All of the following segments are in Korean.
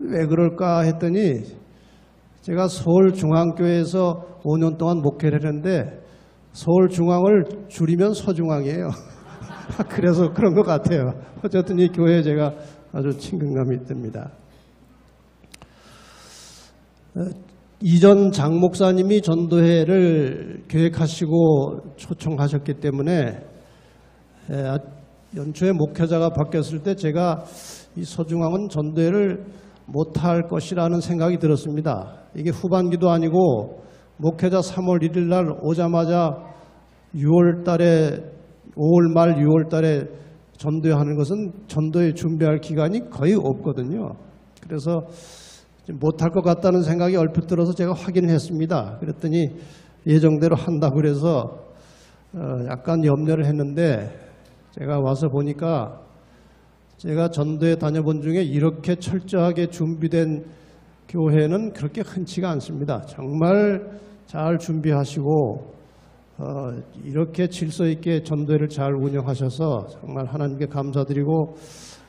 왜 그럴까 했더니 제가 서울중앙교회에서 5년 동안 목회를 했는데 서울중앙을 줄이면 서중앙이에요. 그래서 그런 것 같아요. 어쨌든 이 교회에 제가 아주 친근감이 듭니다. 이전 장 목사님이 전도회를 계획하시고 초청하셨기 때문에 연초에 목회자가 바뀌었을 때 제가 이 서중앙은 전도회를 못할 것이라는 생각이 들었습니다. 이게 후반기도 아니고 목회자 3월 1일 날 오자마자 6월 말 6월 달에 전도회 하는 것은 전도회 준비할 기간이 거의 없거든요. 그래서 못할 것 같다는 생각이 얼핏 들어서 제가 확인을 했습니다. 그랬더니 예정대로 한다고 그래서 약간 염려를 했는데 제가 와서 보니까 제가 전도회 다녀본 중에 이렇게 철저하게 준비된 교회는 그렇게 흔치가 않습니다. 정말 잘 준비하시고 이렇게 질서 있게 전도회를 잘 운영하셔서 정말 하나님께 감사드리고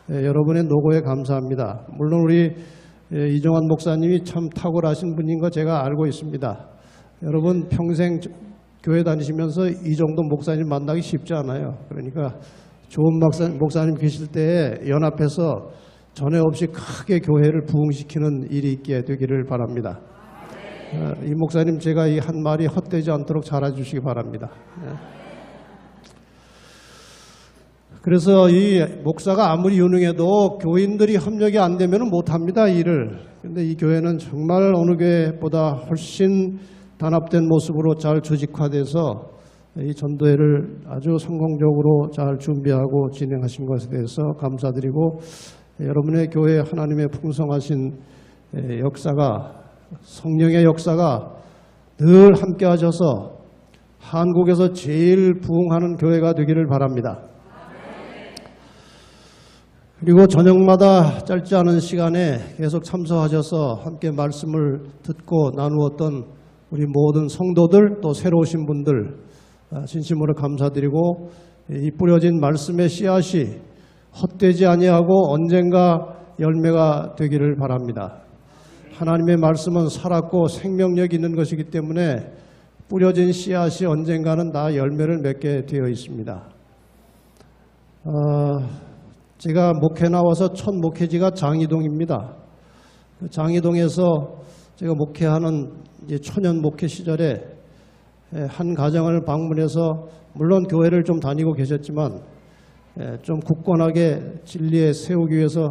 여러분의 노고에 감사합니다. 물론 우리 이종환 목사님이 참 탁월하신 분인 거 제가 알고 있습니다. 여러분 평생 교회 다니시면서 이 정도 목사님 만나기 쉽지 않아요. 그러니까 좋은 목사님 계실 때에 연합해서 전에 없이 크게 교회를 부흥시키는 일이 있게 되기를 바랍니다. 이 목사님 제가 이 한 말이 헛되지 않도록 잘해주시기 바랍니다. 그래서 이 목사가 아무리 유능해도 교인들이 협력이 안 되면 못합니다, 일을. 그런데 이 교회는 정말 어느 교회보다 훨씬 단합된 모습으로 잘 조직화돼서 이 전도회를 아주 성공적으로 잘 준비하고 진행하신 것에 대해서 감사드리고 여러분의 교회 하나님의 풍성하신 역사가 성령의 역사가 늘 함께 하셔서 한국에서 제일 부흥하는 교회가 되기를 바랍니다. 그리고 저녁마다 짧지 않은 시간에 계속 참석하셔서 함께 말씀을 듣고 나누었던 우리 모든 성도들 또 새로 오신 분들 진심으로 감사드리고 이 뿌려진 말씀의 씨앗이 헛되지 아니하고 언젠가 열매가 되기를 바랍니다. 하나님의 말씀은 살았고 생명력이 있는 것이기 때문에 뿌려진 씨앗이 언젠가는 다 열매를 맺게 되어 있습니다. 제가 목회 나와서 첫 목회지가 장이동입니다. 장이동에서 제가 목회하는 이제 초년 목회 시절에 한 가정을 방문해서 물론 교회를 좀 다니고 계셨지만 좀 굳건하게 진리에 세우기 위해서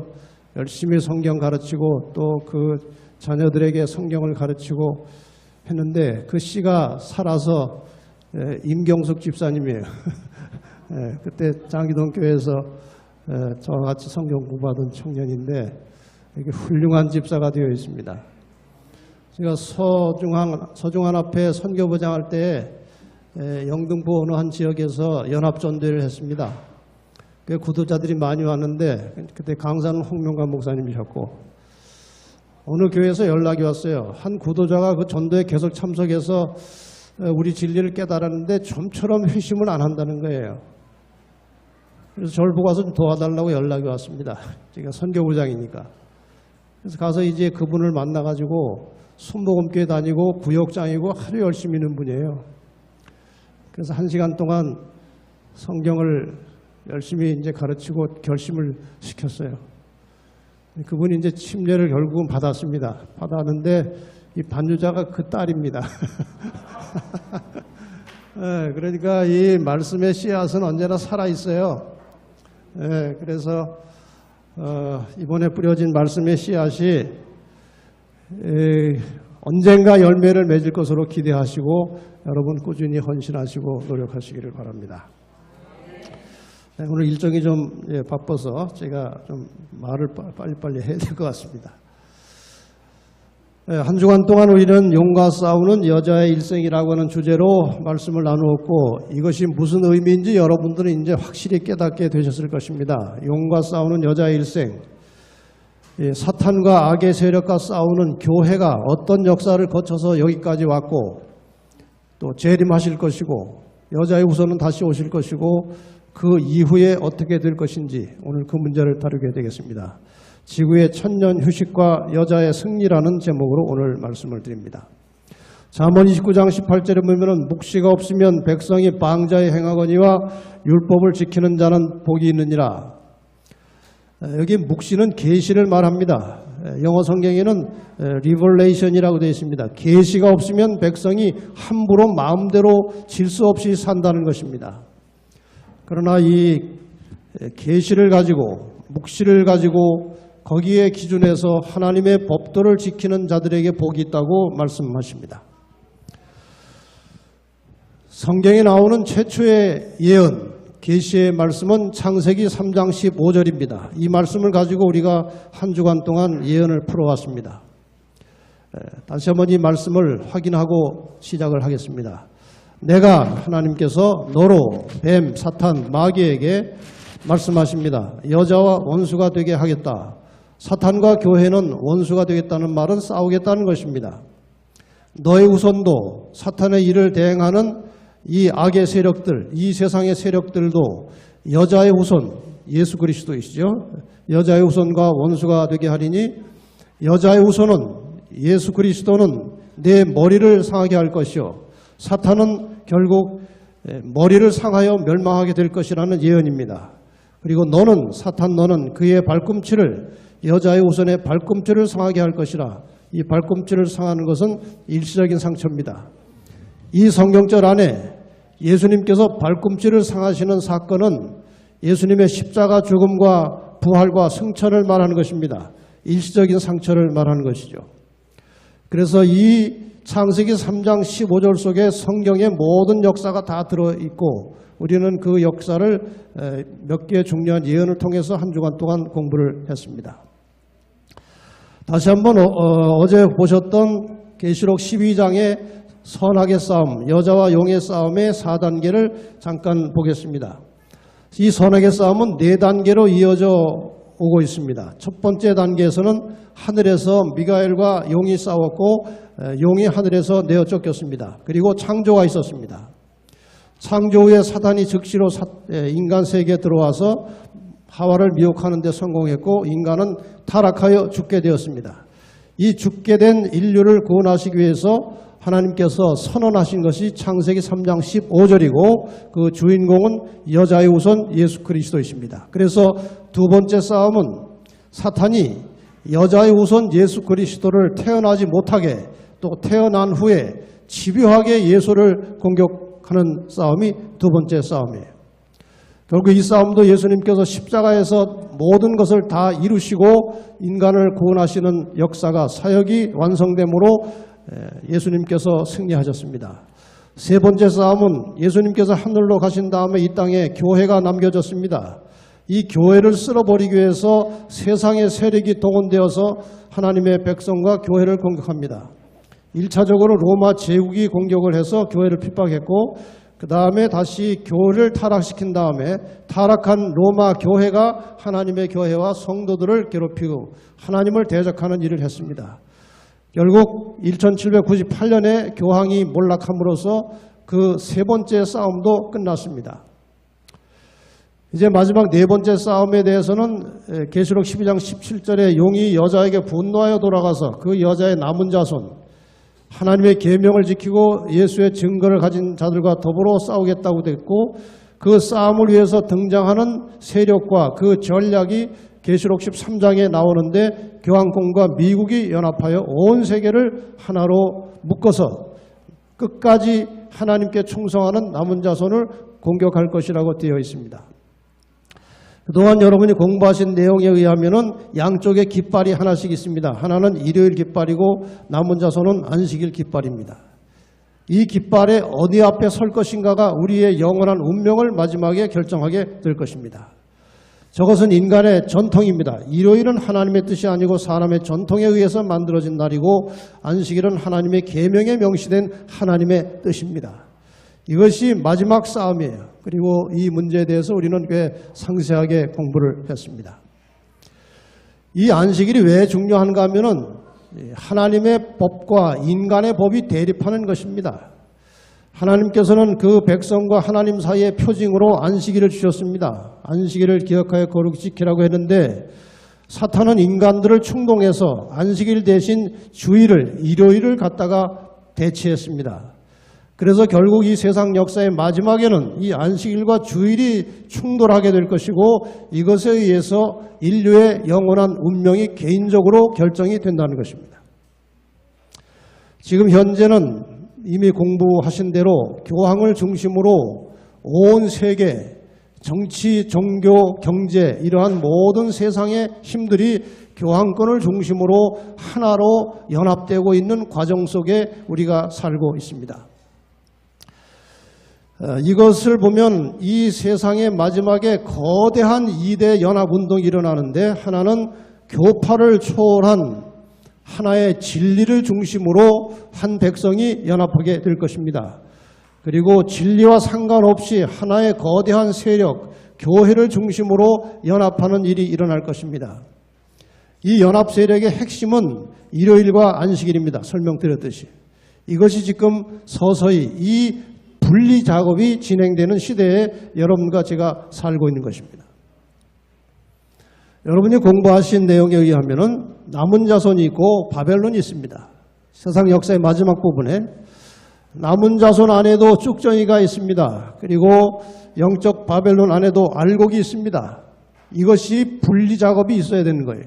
열심히 성경 가르치고 또 그 자녀들에게 성경을 가르치고 했는데 그 씨가 살아서 임경숙 집사님이에요. 그때 장이동 교회에서 저와 같이 성경 공부하던 청년인데 이렇게 훌륭한 집사가 되어 있습니다. 제가 서중환 앞에 선교부장 할 때 영등포 어느 한 지역에서 연합전도회를 했습니다. 그 구도자들이 많이 왔는데 그때 강사는 홍명관 목사님이셨고 어느 교회에서 연락이 왔어요. 한 구도자가 그 전도에 계속 참석해서 우리 진리를 깨달았는데 좀처럼 회심을 안 한다는 거예요. 그래서 저를 보고 와서 좀 도와달라고 연락이 왔습니다. 제가 선교부장이니까. 그래서 가서 이제 그분을 만나가지고 순복음교회 다니고 구역장이고 하루 열심히 있는 분이에요. 그래서 1시간 동안 성경을 열심히 이제 가르치고 결심을 시켰어요. 그분이 이제 침례를 결국은 받았습니다. 받았는데 이 반주자가 그 딸입니다. 그러니까 이 말씀의 씨앗은 언제나 살아있어요. 그래서 이번에 뿌려진 말씀의 씨앗이 언젠가 열매를 맺을 것으로 기대하시고 여러분 꾸준히 헌신하시고 노력하시기를 바랍니다. 오늘 일정이 좀 바빠서 제가 좀 말을 빨리빨리 해야 될 것 같습니다. 한 주간 동안 우리는 용과 싸우는 여자의 일생이라고 하는 주제로 말씀을 나누었고 이것이 무슨 의미인지 여러분들은 이제 확실히 깨닫게 되셨을 것입니다. 용과 싸우는 여자의 일생, 사탄과 악의 세력과 싸우는 교회가 어떤 역사를 거쳐서 여기까지 왔고 또 재림하실 것이고 여자의 후손은 다시 오실 것이고 그 이후에 어떻게 될 것인지 오늘 그 문제를 다루게 되겠습니다. 지구의 천년 휴식과 여자의 승리라는 제목으로 오늘 말씀을 드립니다. 잠언 29장 18절에 보면은 묵시가 없으면 백성이 방자에 행하거니와 율법을 지키는 자는 복이 있느니라. 여기 묵시는 계시를 말합니다. 영어 성경에는 리벌레이션이라고 되어 있습니다. 계시가 없으면 백성이 함부로 마음대로 질서 없이 산다는 것입니다. 그러나 이 계시를 가지고 묵시를 가지고 거기에 기준해서 하나님의 법도를 지키는 자들에게 복이 있다고 말씀하십니다. 성경에 나오는 최초의 예언, 계시의 말씀은 창세기 3장 15절입니다. 이 말씀을 가지고 우리가 한 주간 동안 예언을 풀어왔습니다. 다시 한번 이 말씀을 확인하고 시작을 하겠습니다. 내가 하나님께서 너로 뱀, 사탄, 마귀에게 말씀하십니다. 여자와 원수가 되게 하겠다. 사탄과 교회는 원수가 되겠다는 말은 싸우겠다는 것입니다. 너의 후손도 사탄의 일을 대행하는 이 악의 세력들, 이 세상의 세력들도 여자의 후손, 예수 그리스도이시죠. 여자의 후손과 원수가 되게 하리니 여자의 후손은 예수 그리스도는 내 머리를 상하게 할 것이요 사탄은 결국 머리를 상하여 멸망하게 될 것이라는 예언입니다. 그리고 너는 사탄 너는 그의 발꿈치를 여자의 후손의 발꿈치를 상하게 할 것이라. 이 발꿈치를 상하는 것은 일시적인 상처입니다. 이 성경절 안에 예수님께서 발꿈치를 상하시는 사건은 예수님의 십자가 죽음과 부활과 승천을 말하는 것입니다. 일시적인 상처를 말하는 것이죠. 그래서 이 창세기 3장 15절 속에 성경의 모든 역사가 다 들어있고 우리는 그 역사를 몇 개의 중요한 예언을 통해서 한 주간 동안 공부를 했습니다. 다시 한번 어제 보셨던 계시록 12장의 선악의 싸움, 여자와 용의 싸움의 4단계를 잠깐 보겠습니다. 이 선악의 싸움은 4단계로 이어져 오고 있습니다. 첫 번째 단계에서는 하늘에서 미가엘과 용이 싸웠고 용이 하늘에서 내어 쫓겼습니다. 그리고 창조가 있었습니다. 창조 후에 사단이 즉시로 인간 세계에 들어와서 하와를 미혹하는 데 성공했고 인간은 타락하여 죽게 되었습니다. 이 죽게 된 인류를 구원하시기 위해서 하나님께서 선언하신 것이 창세기 3장 15절이고 그 주인공은 여자의 후손 예수 그리스도이십니다. 그래서 두 번째 싸움은 사탄이 여자의 후손 예수 그리스도를 태어나지 못하게 또 태어난 후에 집요하게 예수를 공격하는 싸움이 두 번째 싸움이에요. 결국 이 싸움도 예수님께서 십자가에서 모든 것을 다 이루시고 인간을 구원하시는 역사가 사역이 완성됨으로 예수님께서 승리하셨습니다. 세 번째 싸움은 예수님께서 하늘로 가신 다음에 이 땅에 교회가 남겨졌습니다. 이 교회를 쓸어버리기 위해서 세상의 세력이 동원되어서 하나님의 백성과 교회를 공격합니다. 1차적으로 로마 제국이 공격을 해서 교회를 핍박했고 그 다음에 다시 교회를 타락시킨 다음에 타락한 로마 교회가 하나님의 교회와 성도들을 괴롭히고 하나님을 대적하는 일을 했습니다. 결국 1798년에 교황이 몰락함으로써 그 세 번째 싸움도 끝났습니다. 이제 마지막 네 번째 싸움에 대해서는 계시록 12장 17절에 용이 여자에게 분노하여 돌아가서 그 여자의 남은 자손 하나님의 계명을 지키고 예수의 증거를 가진 자들과 더불어 싸우겠다고 됐고 그 싸움을 위해서 등장하는 세력과 그 전략이 계시록 13장에 나오는데 교황공과 미국이 연합하여 온 세계를 하나로 묶어서 끝까지 하나님께 충성하는 남은 자손을 공격할 것이라고 되어 있습니다. 그동안 여러분이 공부하신 내용에 의하면은 양쪽에 깃발이 하나씩 있습니다. 하나는 일요일 깃발이고 남은 자손은 안식일 깃발입니다. 이 깃발에 어디 앞에 설 것인가가 우리의 영원한 운명을 마지막에 결정하게 될 것입니다. 저것은 인간의 전통입니다. 일요일은 하나님의 뜻이 아니고 사람의 전통에 의해서 만들어진 날이고 안식일은 하나님의 계명에 명시된 하나님의 뜻입니다. 이것이 마지막 싸움이에요. 그리고 이 문제에 대해서 우리는 꽤 상세하게 공부를 했습니다. 이 안식일이 왜 중요한가 하면은 하나님의 법과 인간의 법이 대립하는 것입니다. 하나님께서는 그 백성과 하나님 사이의 표징으로 안식일을 주셨습니다. 안식일을 기억하여 거룩히 지키라고 했는데 사탄은 인간들을 충동해서 안식일 대신 주일을, 일요일을 갖다가 대체했습니다. 그래서 결국 이 세상 역사의 마지막에는 이 안식일과 주일이 충돌하게 될 것이고 이것에 의해서 인류의 영원한 운명이 개인적으로 결정이 된다는 것입니다. 지금 현재는 이미 공부하신 대로 교황을 중심으로 온 세계 정치, 종교, 경제 이러한 모든 세상의 힘들이 교황권을 중심으로 하나로 연합되고 있는 과정 속에 우리가 살고 있습니다. 이것을 보면 이 세상의 마지막에 거대한 2대 연합운동이 일어나는데 하나는 교파를 초월한 하나의 진리를 중심으로 한 백성이 연합하게 될 것입니다. 그리고 진리와 상관없이 하나의 거대한 세력, 교회를 중심으로 연합하는 일이 일어날 것입니다. 이 연합 세력의 핵심은 일요일과 안식일입니다. 설명드렸듯이. 이것이 지금 서서히 이 분리 작업이 진행되는 시대에 여러분과 제가 살고 있는 것입니다. 여러분이 공부하신 내용에 의하면 남은 자손이 있고 바벨론이 있습니다. 세상 역사의 마지막 부분에 남은 자손 안에도 쭉정이가 있습니다. 그리고 영적 바벨론 안에도 알곡이 있습니다. 이것이 분리 작업이 있어야 되는 거예요.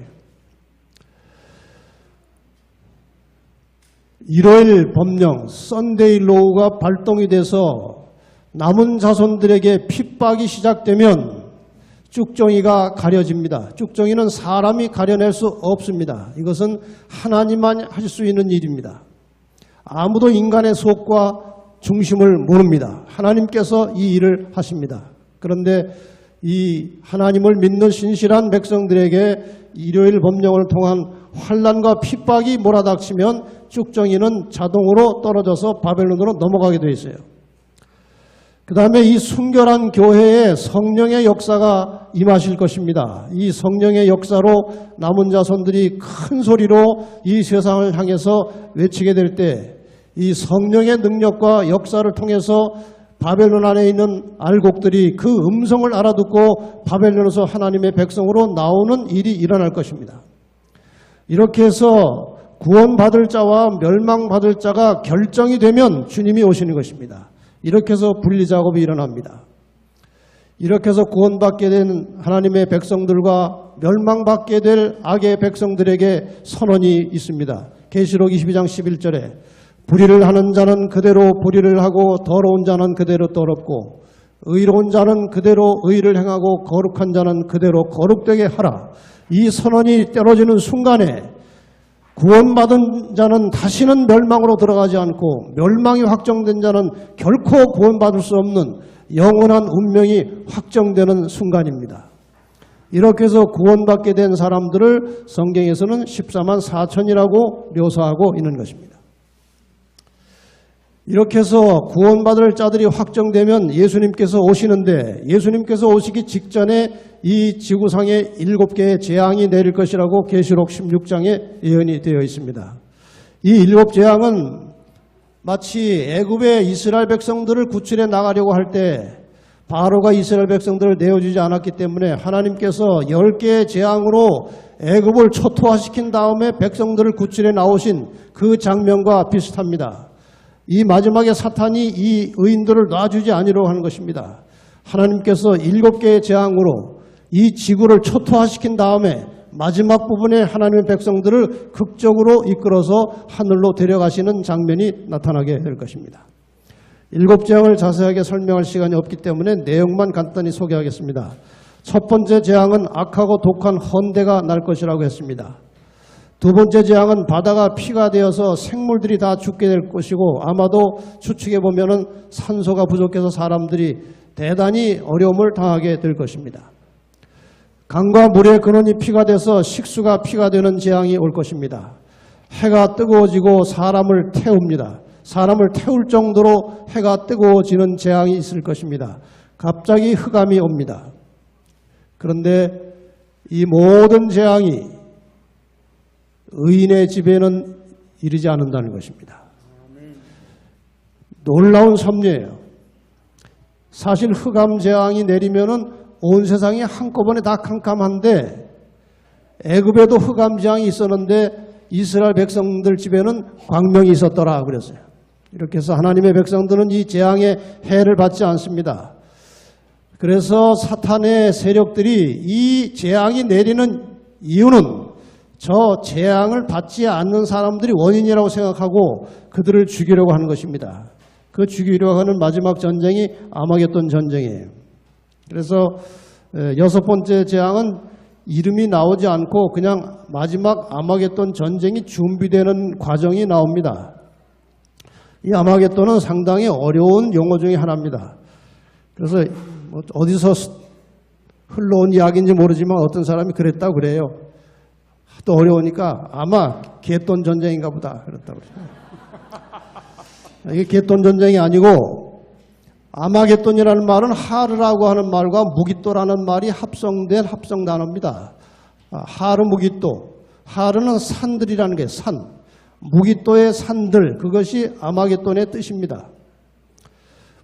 일요일 법령, 썬데이 로우가 발동이 돼서 남은 자손들에게 핍박이 시작되면 쭉정이가 가려집니다. 쭉정이는 사람이 가려낼 수 없습니다. 이것은 하나님만 하실 수 있는 일입니다. 아무도 인간의 속과 중심을 모릅니다. 하나님께서 이 일을 하십니다. 그런데 이 하나님을 믿는 신실한 백성들에게 일요일 법령을 통한 환난과 핍박이 몰아닥치면 쭉정이는 자동으로 떨어져서 바벨론으로 넘어가게 되어 있어요. 그 다음에 이 순결한 교회에 성령의 역사가 임하실 것입니다. 이 성령의 역사로 남은 자손들이 큰 소리로 이 세상을 향해서 외치게 될 때 이 성령의 능력과 역사를 통해서 바벨론 안에 있는 알곡들이 그 음성을 알아듣고 바벨론에서 하나님의 백성으로 나오는 일이 일어날 것입니다. 이렇게 해서 구원받을 자와 멸망받을 자가 결정이 되면 주님이 오시는 것입니다. 이렇게 해서 분리작업이 일어납니다. 이렇게 해서 구원받게 된 하나님의 백성들과 멸망받게 될 악의 백성들에게 선언이 있습니다. 계시록 22장 11절에 불의를 하는 자는 그대로 불의를 하고 더러운 자는 그대로 더럽고 의로운 자는 그대로 의를 행하고 거룩한 자는 그대로 거룩되게 하라. 이 선언이 떨어지는 순간에 구원받은 자는 다시는 멸망으로 들어가지 않고 멸망이 확정된 자는 결코 구원받을 수 없는 영원한 운명이 확정되는 순간입니다. 이렇게 해서 구원받게 된 사람들을 성경에서는 14만 4천이라고 묘사하고 있는 것입니다. 이렇게 해서 구원받을 자들이 확정되면 예수님께서 오시는데 예수님께서 오시기 직전에 이 지구상에 7개의 재앙이 내릴 것이라고 계시록 16장에 예언이 되어 있습니다. 이 7 재앙은 마치 애굽의 이스라엘 백성들을 구출해 나가려고 할 때 바로가 이스라엘 백성들을 내어주지 않았기 때문에 하나님께서 10개의 재앙으로 애굽을 초토화시킨 다음에 백성들을 구출해 나오신 그 장면과 비슷합니다. 이 마지막에 사탄이 이 의인들을 놔주지 아니려고 하는 것입니다. 하나님께서 7개의 재앙으로 이 지구를 초토화시킨 다음에 마지막 부분에 하나님의 백성들을 극적으로 이끌어서 하늘로 데려가시는 장면이 나타나게 될 것입니다. 7 재앙을 자세하게 설명할 시간이 없기 때문에 내용만 간단히 소개하겠습니다. 첫 번째 재앙은 악하고 독한 헌대가 날 것이라고 했습니다. 두 번째 재앙은 바다가 피가 되어서 생물들이 다 죽게 될 것이고 아마도 추측해 보면은 산소가 부족해서 사람들이 대단히 어려움을 당하게 될 것입니다. 강과 물의 근원이 피가 돼서 식수가 피가 되는 재앙이 올 것입니다. 해가 뜨거워지고 사람을 태웁니다. 사람을 태울 정도로 해가 뜨거워지는 재앙이 있을 것입니다. 갑자기 흑암이 옵니다. 그런데 이 모든 재앙이 의인의 집에는 이르지 않는다는 것입니다. 놀라운 섭리예요. 사실 흑암 재앙이 내리면은 온 세상이 한꺼번에 다 캄캄한데 애굽에도 흑암지왕이 있었는데 이스라엘 백성들 집에는 광명이 있었더라 그랬어요. 이렇게 해서 하나님의 백성들은 이 재앙의 해를 받지 않습니다. 그래서 사탄의 세력들이 이 재앙이 내리는 이유는 저 재앙을 받지 않는 사람들이 원인이라고 생각하고 그들을 죽이려고 하는 것입니다. 그 죽이려고 하는 마지막 전쟁이 아마겟돈 전쟁이에요. 그래서 6번째 재앙은 이름이 나오지 않고 그냥 마지막 아마겟돈 전쟁이 준비되는 과정이 나옵니다. 이 아마겟돈은 상당히 어려운 용어 중에 하나입니다. 그래서 어디서 흘러온 이야기인지 모르지만 어떤 사람이 그랬다고 그래요. 또 어려우니까 아마 겟돈 전쟁인가 보다 그랬다고 그래요. 이게 겟돈 전쟁이 아니고 아마겟돈이라는 말은 하르라고 하는 말과 무깃도라는 말이 합성된 합성 단어입니다. 하르 무깃도. 하르는 산들이라는 게 산. 무깃도의 산들, 그것이 아마겟돈의 뜻입니다.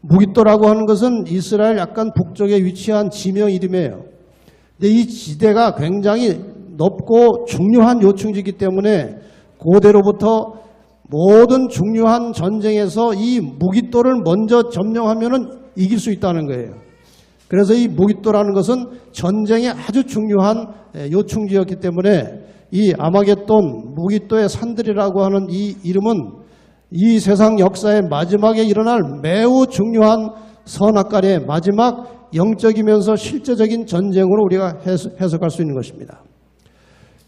무깃도라고 하는 것은 이스라엘 약간 북쪽에 위치한 지명 이름이에요. 근데 이 지대가 굉장히 높고 중요한 요충지이기 때문에 고대로부터 모든 중요한 전쟁에서 이 무깃도를 먼저 점령하면은 이길 수 있다는 거예요. 그래서 이 무깃도라는 것은 전쟁에 아주 중요한 요충지였기 때문에 이 아마겟돈 무깃도의 산들이라고 하는 이 이름은 이 세상 역사의 마지막에 일어날 매우 중요한 선악간의 마지막 영적이면서 실제적인 전쟁으로 우리가 해석할 수 있는 것입니다.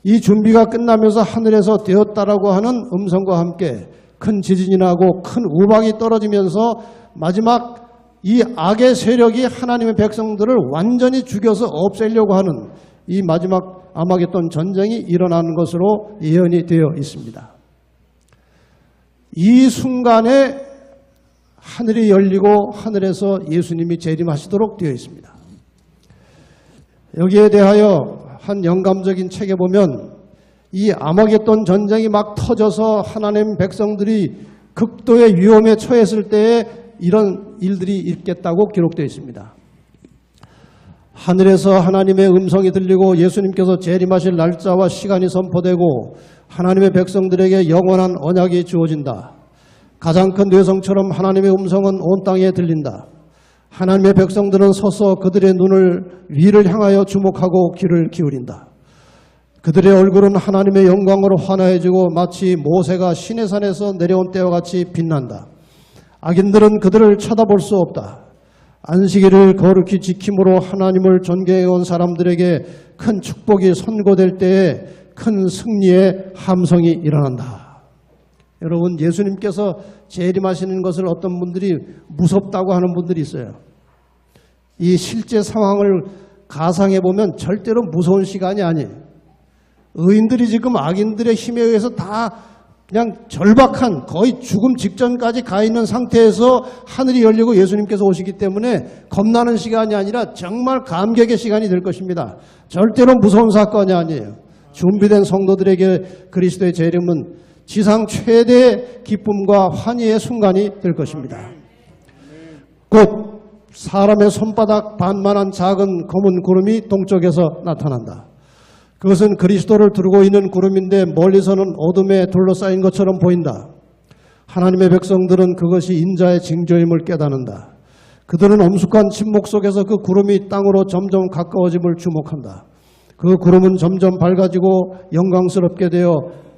이 준비가 끝나면서 하늘에서 되었다라고 하는 음성과 함께 큰 지진이 나고 큰 우박이 떨어지면서 마지막 이 악의 세력이 하나님의 백성들을 완전히 죽여서 없애려고 하는 이 마지막 아마겟돈 전쟁이 일어나는 것으로 예언이 되어 있습니다. 이 순간에 하늘이 열리고 하늘에서 예수님이 재림하시도록 되어 있습니다. 여기에 대하여 한 영감적인 책에 보면 이 아마겟돈 전쟁이 막 터져서 하나님 백성들이 극도의 위험에 처했을 때에 이런 일들이 있겠다고 기록되어 있습니다. 하늘에서 하나님의 음성이 들리고 예수님께서 재림하실 날짜와 시간이 선포되고 하나님의 백성들에게 영원한 언약이 주어진다. 가장 큰 뇌성처럼 하나님의 음성은 온 땅에 들린다. 하나님의 백성들은 서서 그들의 눈을 위를 향하여 주목하고 귀를 기울인다. 그들의 얼굴은 하나님의 영광으로 환해지고 마치 모세가 시내산에서 내려온 때와 같이 빛난다. 악인들은 그들을 쳐다볼 수 없다. 안식일을 거룩히 지킴으로 하나님을 존경해온 사람들에게 큰 축복이 선고될 때에 큰 승리의 함성이 일어난다. 여러분, 예수님께서 재림하시는 것을 어떤 분들이 무섭다고 하는 분들이 있어요. 이 실제 상황을 가상해 보면 절대로 무서운 시간이 아니에요. 의인들이 지금 악인들의 힘에 의해서 다 그냥 절박한 거의 죽음 직전까지 가 있는 상태에서 하늘이 열리고 예수님께서 오시기 때문에 겁나는 시간이 아니라 정말 감격의 시간이 될 것입니다. 절대로 무서운 사건이 아니에요. 준비된 성도들에게 그리스도의 재림은 지상 최대의 기쁨과 환희의 순간이 될 것입니다. 곧 사람의 손바닥 반만한 작은 검은 구름이 동쪽에서 나타난다. 그것은 그리스도를 두르고 있는 구름인데 멀리서는 어둠에 둘러싸인 것처럼 보인다. 하나님의 백성들은 그것이 인자의 징조임을 깨닫는다. 그들은 엄숙한 침묵 속에서 그 구름이 땅으로 점점 가까워짐을 주목한다. 그 구름은 점점 밝아지고 영광스럽게 되어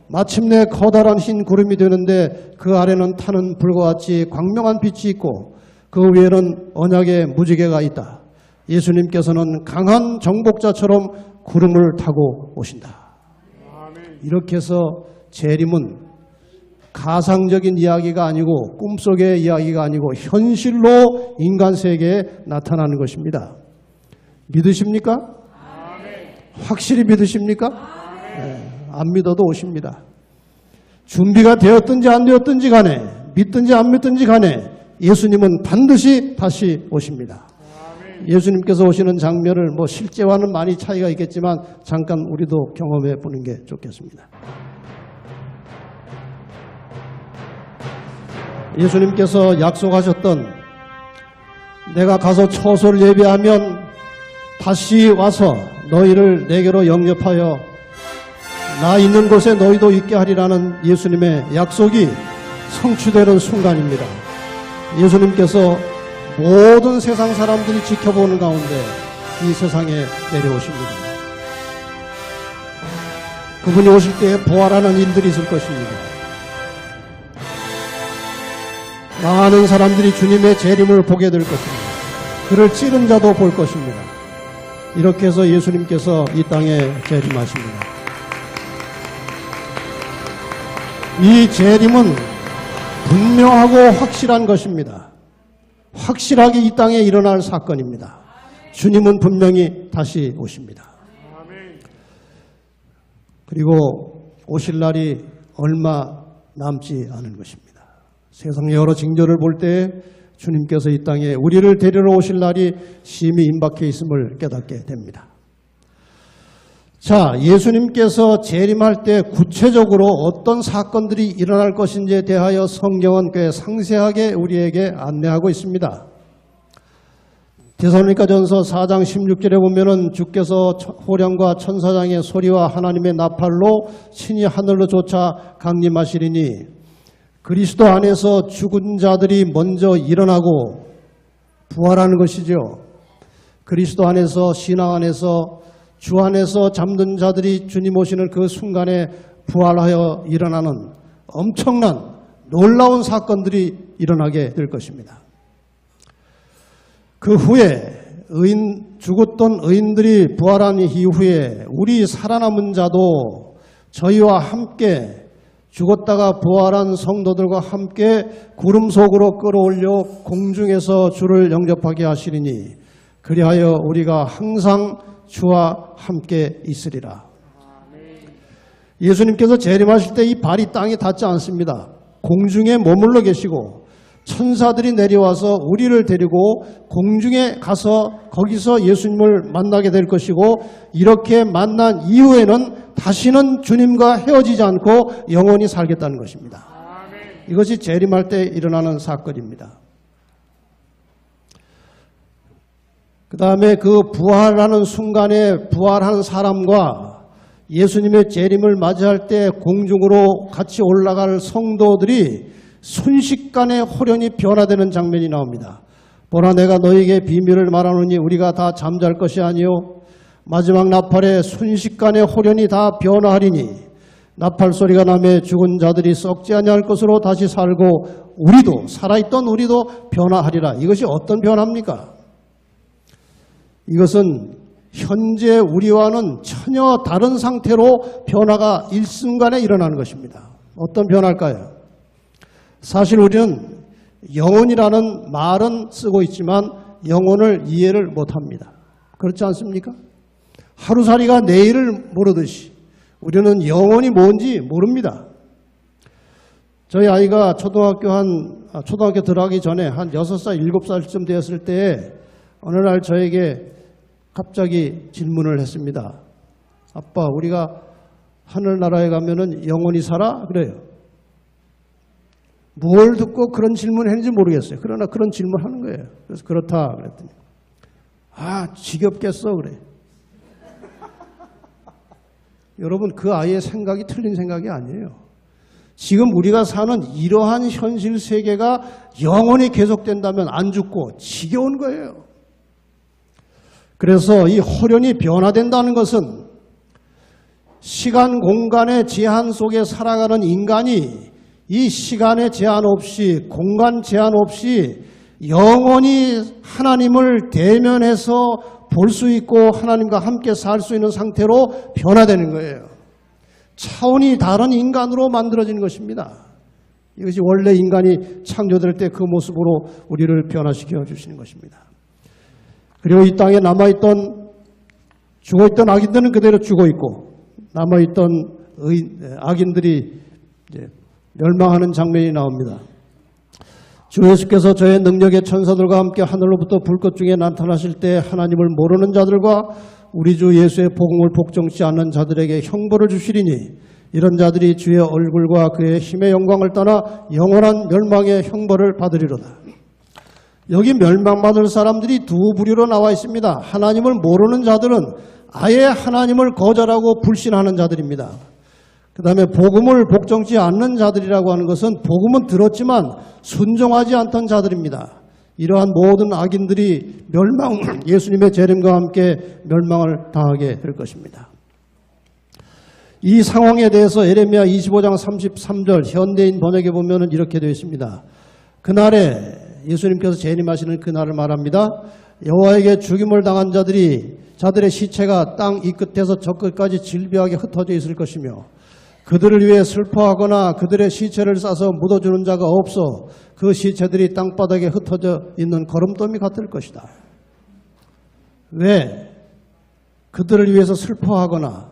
마침내 커다란 흰 구름이 되는데 그 아래는 타는 불과 같이 광명한 빛이 있고 그 위에는 언약의 무지개가 있다. 예수님께서는 강한 정복자처럼 구름을 타고 오신다. 이렇게 해서 재림은 가상적인 이야기가 아니고 꿈속의 이야기가 아니고 현실로 인간 세계에 나타나는 것입니다. 믿으십니까? 확실히 믿으십니까? 네, 안 믿어도 오십니다. 준비가 되었든지 안 되었든지 간에 믿든지 안 믿든지 간에 예수님은 반드시 다시 오십니다. 예수님께서 오시는 장면을 실제와는 많이 차이가 있겠지만 잠깐 우리도 경험해 보는 게 좋겠습니다. 예수님께서 약속하셨던 내가 가서 처소를 예비하면 다시 와서 너희를 내게로 영접하여 나 있는 곳에 너희도 있게 하리라는 예수님의 약속이 성취되는 순간입니다. 예수님께서 모든 세상 사람들이 지켜보는 가운데 이 세상에 내려오십니다. 그분이 오실 때에 부활하는 일들이 있을 것입니다. 많은 사람들이 주님의 재림을 보게 될 것입니다. 그를 찌른 자도 볼 것입니다. 이렇게 해서 예수님께서 이 땅에 재림하십니다. 이 재림은 분명하고 확실한 것입니다. 확실하게 이 땅에 일어날 사건입니다. 주님은 분명히 다시 오십니다. 그리고 오실 날이 얼마 남지 않은 것입니다. 세상 여러 징조를 볼 때 주님께서 이 땅에 우리를 데리러 오실 날이 심히 임박해 있음을 깨닫게 됩니다. 자, 예수님께서 재림할 때 구체적으로 어떤 사건들이 일어날 것인지에 대하여 성경은 꽤 상세하게 우리에게 안내하고 있습니다. 데살로니가전서 4장 16절에 보면은 주께서 호령과 천사장의 소리와 하나님의 나팔로 친히 하늘로 쫓아 강림하시리니 그리스도 안에서 죽은 자들이 먼저 일어나고 부활하는 것이죠. 그리스도 안에서, 신앙 안에서, 주 안에서 잠든 자들이 주님 오시는 그 순간에 부활하여 일어나는 엄청난 놀라운 사건들이 일어나게 될 것입니다. 그 후에 죽었던 의인들이 부활한 이후에 우리 살아남은 자도 저희와 함께 죽었다가 부활한 성도들과 함께 구름 속으로 끌어올려 공중에서 주를 영접하게 하시리니 그리하여 우리가 항상 주와 함께 있으리라. 예수님께서 재림하실 때 이 발이 땅에 닿지 않습니다. 공중에 머물러 계시고 천사들이 내려와서 우리를 데리고 공중에 가서 거기서 예수님을 만나게 될 것이고 이렇게 만난 이후에는 다시는 주님과 헤어지지 않고 영원히 살겠다는 것입니다. 이것이 재림할 때 일어나는 사건입니다. 그 다음에 그 부활하는 순간에 부활한 사람과 예수님의 재림을 맞이할 때 공중으로 같이 올라갈 성도들이 순식간에 호련히 변화되는 장면이 나옵니다. 보라 내가 너희에게 비밀을 말하노니 우리가 다 잠잘 것이 아니요 마지막 나팔에 순식간에 호련히 다 변화하리니 나팔 소리가 나매 죽은 자들이 썩지 아니할 것으로 다시 살고 우리도 살아있던 우리도 변화하리라. 이것이 어떤 변화입니까? 이것은 현재 우리와는 전혀 다른 상태로 변화가 일순간에 일어나는 것입니다. 어떤 변화일까요? 사실 우리는 영혼이라는 말은 쓰고 있지만 영혼을 이해를 못합니다. 그렇지 않습니까? 하루살이가 내일을 모르듯이 우리는 영혼이 뭔지 모릅니다. 저희 아이가 초등학교 들어가기 전에 한 6살, 7살쯤 되었을 때 어느 날 저에게 갑자기 질문을 했습니다. 아빠, 우리가 하늘나라에 가면은 영원히 살아? 그래요. 뭘 듣고 그런 질문을 했는지 모르겠어요. 그러나 그런 질문을 하는 거예요. 그래서 그렇다 그랬더니 지겹겠어 그래. 여러분 그 아이의 생각이 틀린 생각이 아니에요. 지금 우리가 사는 이러한 현실 세계가 영원히 계속된다면 안 죽고 지겨운 거예요. 그래서 이 호련히 변화된다는 것은 시간 공간의 제한 속에 살아가는 인간이 이 시간의 제한 없이 공간 제한 없이 영원히 하나님을 대면해서 볼 수 있고 하나님과 함께 살 수 있는 상태로 변화되는 거예요. 차원이 다른 인간으로 만들어지는 것입니다. 이것이 원래 인간이 창조될 때 그 모습으로 우리를 변화시켜 주시는 것입니다. 그리고 이 땅에 죽어있던 악인들은 그대로 죽어있고 남아있던 악인들이 이제 멸망하는 장면이 나옵니다. 주 예수께서 저의 능력의 천사들과 함께 하늘로부터 불꽃 중에 나타나실 때 하나님을 모르는 자들과 우리 주 예수의 복음을 복종치 않는 자들에게 형벌을 주시리니 이런 자들이 주의 얼굴과 그의 힘의 영광을 떠나 영원한 멸망의 형벌을 받으리로다. 여기 멸망받을 사람들이 두 부류로 나와 있습니다. 하나님을 모르는 자들은 아예 하나님을 거절하고 불신하는 자들입니다. 그 다음에 복음을 복종치 않는 자들이라고 하는 것은 복음은 들었지만 순종하지 않던 자들입니다. 이러한 모든 악인들이 예수님의 재림과 함께 멸망을 당하게 될 것입니다. 이 상황에 대해서 에레미야 25장 33절 현대인 번역에 보면 이렇게 되어 있습니다. 그날에 예수님께서 재림하시는 그날을 말합니다. 여호와에게 죽임을 당한 자들의 시체가 땅 이 끝에서 저 끝까지 질비하게 흩어져 있을 것이며 그들을 위해 슬퍼하거나 그들의 시체를 싸서 묻어주는 자가 없어 그 시체들이 땅바닥에 흩어져 있는 거름더미 같을 것이다. 왜? 그들을 위해서 슬퍼하거나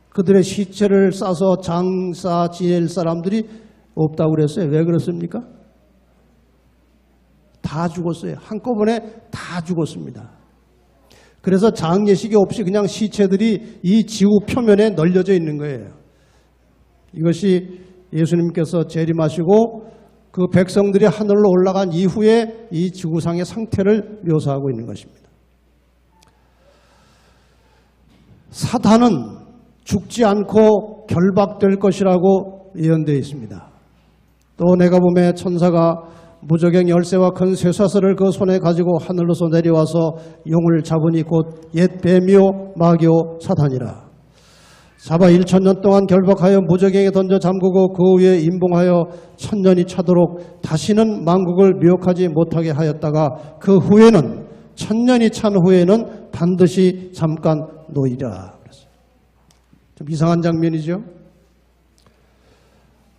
그들의 시체를 싸서 장사 지낼 사람들이 없다고 그랬어요. 왜 그렇습니까? 다 죽었어요. 한꺼번에 다 죽었습니다. 그래서 장례식이 없이 그냥 시체들이 이 지구 표면에 널려져 있는 거예요. 이것이 예수님께서 재림하시고 그 백성들이 하늘로 올라간 이후에 이 지구상의 상태를 묘사하고 있는 것입니다. 사탄은 죽지 않고 결박될 것이라고 예언되어 있습니다. 또 내가 보매 천사가 무저갱 열쇠와 큰 쇠사슬을 그 손에 가지고 하늘로서 내려와서 용을 잡으니 곧 옛 뱀이요 마귀요 사탄이라. 잡아 1000년 동안 결박하여 무저갱에 던져 잠그고 그 위에 임봉하여 1000년이 차도록 다시는 만국을 미혹하지 못하게 하였다가 그 후에는 1000년이 찬 후에는 반드시 잠깐 놓이라. 좀 이상한 장면이죠.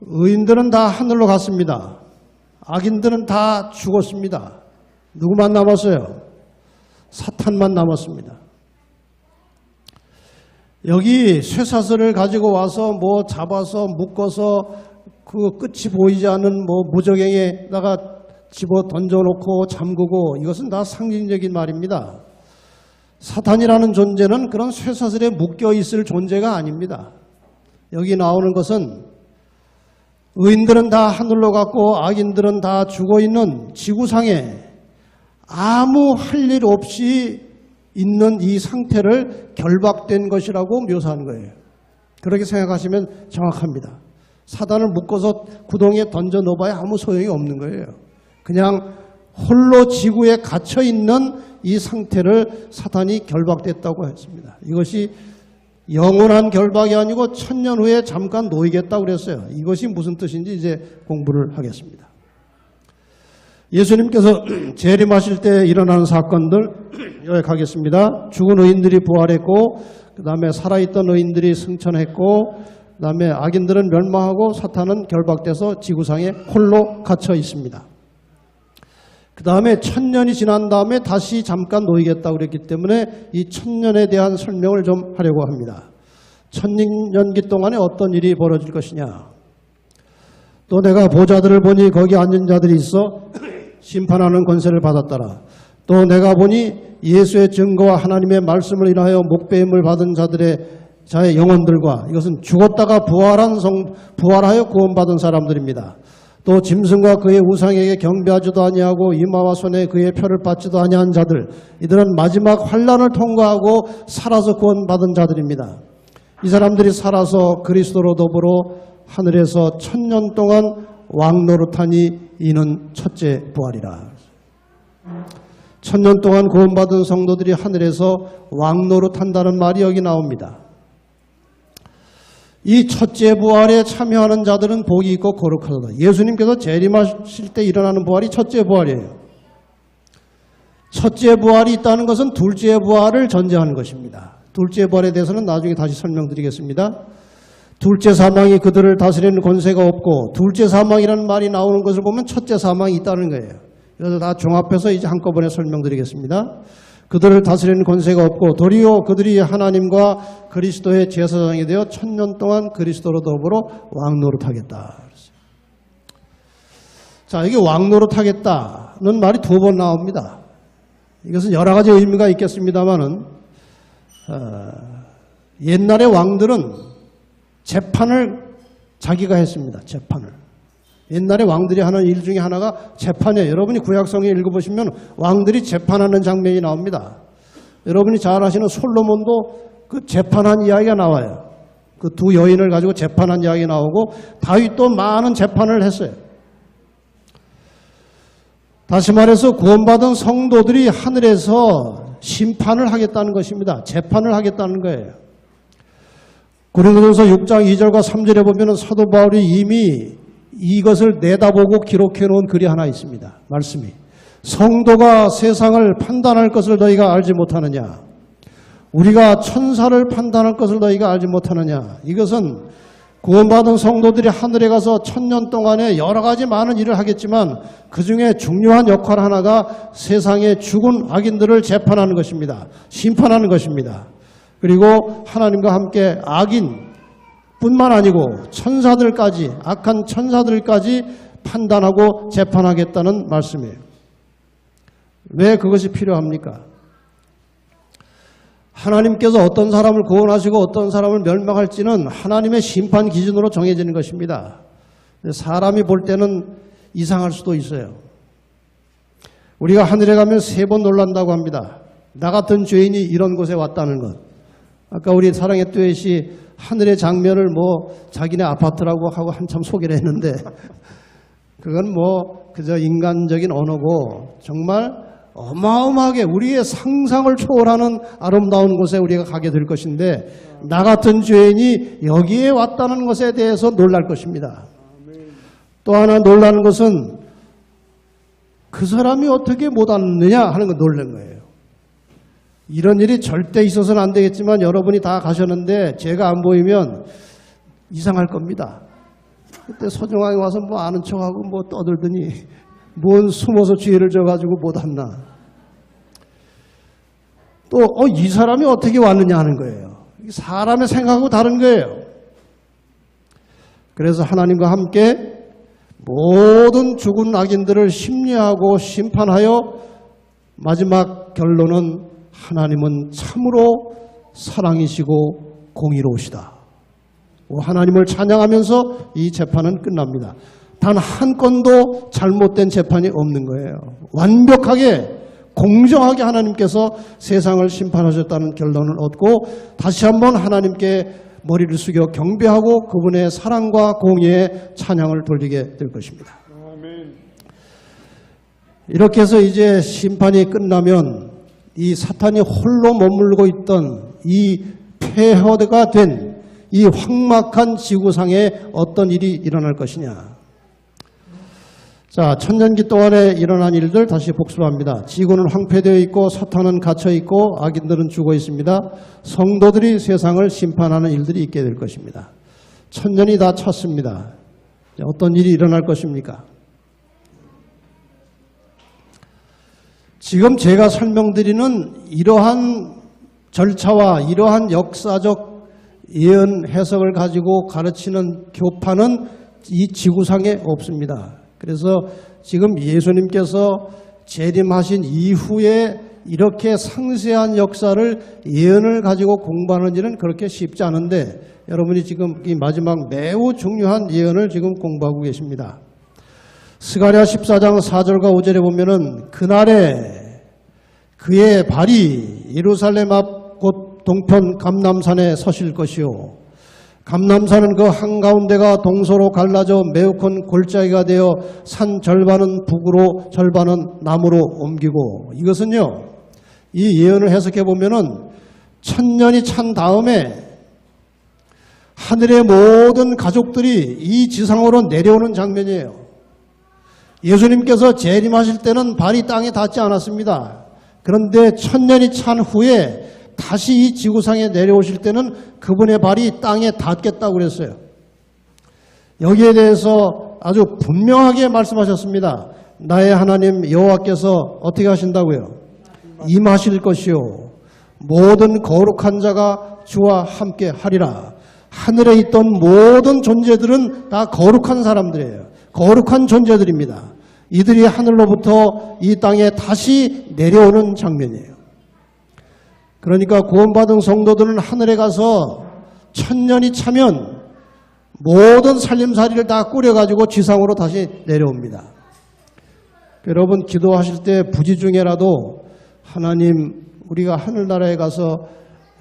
의인들은 다 하늘로 갔습니다. 악인들은 다 죽었습니다. 누구만 남았어요? 사탄만 남았습니다. 여기 쇠사슬을 가지고 와서 뭐 잡아서 묶어서 그 끝이 보이지 않는 뭐 무저갱에다가 집어 던져놓고 잠그고 이것은 다 상징적인 말입니다. 사탄이라는 존재는 그런 쇠사슬에 묶여 있을 존재가 아닙니다. 여기 나오는 것은 의인들은 다 하늘로 갔고 악인들은 다 죽어있는 지구상에 아무 할 일 없이 있는 이 상태를 결박된 것이라고 묘사하는 거예요. 그렇게 생각하시면 정확합니다. 사단을 묶어서 구덩이에 던져 넣어봐야 아무 소용이 없는 거예요. 그냥 홀로 지구에 갇혀있는 이 상태를 사탄이 결박됐다고 했습니다. 이것이 영원한 결박이 아니고 1000년 후에 잠깐 놓이겠다고 그랬어요. 이것이 무슨 뜻인지 이제 공부를 하겠습니다. 예수님께서 재림하실 때 일어나는 사건들 요약하겠습니다. 죽은 의인들이 부활했고 그 다음에 살아있던 의인들이 승천했고 그 다음에 악인들은 멸망하고 사탄은 결박돼서 지구상에 홀로 갇혀 있습니다. 그 다음에 1000년이 지난 다음에 다시 잠깐 놓이겠다고 그랬기 때문에 이 1000년에 대한 설명을 좀 하려고 합니다. 1000년기 동안에 어떤 일이 벌어질 것이냐. 또 내가 보좌들을 보니 거기 앉은 자들이 있어 심판하는 권세를 받았더라. 또 내가 보니 예수의 증거와 하나님의 말씀을 인하여 목배임을 받은 자의 영혼들과 이것은 죽었다가 부활하여 구원받은 사람들입니다. 또 짐승과 그의 우상에게 경배하지도 아니하고 이마와 손에 그의 표를 받지도 아니한 자들, 이들은 마지막 환난을 통과하고 살아서 구원받은 자들입니다. 이 사람들이 살아서 그리스도로 더불어 하늘에서 1000년 동안 왕노릇하니 이는 첫째 부활이라. 1000년 동안 구원받은 성도들이 하늘에서 왕노릇한다는 말이 여기 나옵니다. 이 첫째 부활에 참여하는 자들은 복이 있고 거룩하다. 예수님께서 재림하실 때 일어나는 부활이 첫째 부활이에요. 첫째 부활이 있다는 것은 둘째 부활을 전제하는 것입니다. 둘째 부활에 대해서는 나중에 다시 설명드리겠습니다. 둘째 사망이 그들을 다스리는 권세가 없고 둘째 사망이라는 말이 나오는 것을 보면 첫째 사망이 있다는 거예요. 그래서 다 종합해서 이제 한꺼번에 설명드리겠습니다. 그들을 다스리는 권세가 없고 도리어 그들이 하나님과 그리스도의 제사장이 되어 1000년 동안 그리스도로 더불어 왕노릇하겠다. 자, 이게 왕노릇하겠다는 말이 2번 나옵니다. 이것은 여러 가지 의미가 있겠습니다만은 옛날의 왕들은 재판을 자기가 했습니다. 재판을. 옛날에 왕들이 하는 일 중에 하나가 재판이에요. 여러분이 구약성에 읽어보시면 왕들이 재판하는 장면이 나옵니다. 여러분이 잘 아시는 솔로몬도 그 재판한 이야기가 나와요. 그 두 여인을 가지고 재판한 이야기 나오고 다윗도 많은 재판을 했어요. 다시 말해서 구원받은 성도들이 하늘에서 심판을 하겠다는 것입니다. 재판을 하겠다는 거예요. 고린도전서 6장 2절과 3절에 보면 사도 바울이 이미 이것을 내다보고 기록해 놓은 글이 하나 있습니다. 말씀이. 성도가 세상을 판단할 것을 너희가 알지 못하느냐. 우리가 천사를 판단할 것을 너희가 알지 못하느냐. 이것은 구원받은 성도들이 하늘에 가서 1000년 동안에 여러 가지 많은 일을 하겠지만 그중에 중요한 역할 하나가 세상의 죽은 악인들을 재판하는 것입니다. 심판하는 것입니다. 그리고 하나님과 함께 악인뿐만 아니고 천사들까지, 악한 천사들까지 판단하고 재판하겠다는 말씀이에요. 왜 그것이 필요합니까? 하나님께서 어떤 사람을 구원하시고 어떤 사람을 멸망할지는 하나님의 심판 기준으로 정해지는 것입니다. 사람이 볼 때는 이상할 수도 있어요. 우리가 하늘에 가면 3번 놀란다고 합니다. 나 같은 죄인이 이런 곳에 왔다는 것. 아까 우리 사랑의 듀엣이 하늘의 장면을 자기네 아파트라고 하고 한참 소개를 했는데 그건 그저 인간적인 언어고 정말 어마어마하게 우리의 상상을 초월하는 아름다운 곳에 우리가 가게 될 것인데 나 같은 죄인이 여기에 왔다는 것에 대해서 놀랄 것입니다. 또 하나 놀라는 것은 그 사람이 어떻게 못 왔느냐 하는 거 놀란 거예요. 이런 일이 절대 있어서는 안 되겠지만 여러분이 다 가셨는데 제가 안 보이면 이상할 겁니다. 그때 소중하게 와서 아는 척하고 떠들더니 뭔 숨어서 죄를 져가지고 못 왔나. 또 이 사람이 어떻게 왔느냐 하는 거예요. 사람의 생각하고 다른 거예요. 그래서 하나님과 함께 모든 죽은 악인들을 심리하고 심판하여 마지막 결론은 하나님은 참으로 사랑이시고 공의로우시다. 하나님을 찬양하면서 이 재판은 끝납니다. 단 한 건도 잘못된 재판이 없는 거예요. 완벽하게 공정하게 하나님께서 세상을 심판하셨다는 결론을 얻고 다시 한번 하나님께 머리를 숙여 경배하고 그분의 사랑과 공의에 찬양을 돌리게 될 것입니다. 이렇게 해서 이제 심판이 끝나면 이 사탄이 홀로 머물고 있던 이 폐허가 된 이 황막한 지구상에 어떤 일이 일어날 것이냐. 자, 천년기 동안에 일어난 일들 다시 복습합니다. 지구는 황폐되어 있고 사탄은 갇혀 있고 악인들은 죽어 있습니다. 성도들이 세상을 심판하는 일들이 있게 될 것입니다. 천년이 다 찼습니다. 어떤 일이 일어날 것입니까? 지금 제가 설명드리는 이러한 절차와 이러한 역사적 예언 해석을 가지고 가르치는 교파는 이 지구상에 없습니다. 그래서 지금 예수님께서 재림하신 이후에 이렇게 상세한 역사를 예언을 가지고 공부하는 일은 그렇게 쉽지 않은데 여러분이 지금 이 마지막 매우 중요한 예언을 지금 공부하고 계십니다. 스가랴 14장 4절과 5절에 보면은 그날에 그의 발이 예루살렘 앞 곧 동편 감람산에 서실 것이요 감람산은 그 한가운데가 동서로 갈라져 매우 큰 골짜기가 되어 산 절반은 북으로 절반은 남으로 옮기고 이것은요 이 예언을 해석해 보면은 천년이 찬 다음에 하늘의 모든 가족들이 이 지상으로 내려오는 장면이에요. 예수님께서 재림하실 때는 발이 땅에 닿지 않았습니다. 그런데 천년이 찬 후에 다시 이 지구상에 내려오실 때는 그분의 발이 땅에 닿겠다고 그랬어요. 여기에 대해서 아주 분명하게 말씀하셨습니다. 나의 하나님 여호와께서 어떻게 하신다고요? 임하실 것이요 모든 거룩한 자가 주와 함께 하리라. 하늘에 있던 모든 존재들은 다 거룩한 사람들이에요. 거룩한 존재들입니다. 이들이 하늘로부터 이 땅에 다시 내려오는 장면이에요. 그러니까 구원받은 성도들은 하늘에 가서 천년이 차면 모든 살림살이를 다 꾸려가지고 지상으로 다시 내려옵니다. 여러분 기도하실 때 부지 중에라도 하나님 우리가 하늘나라에 가서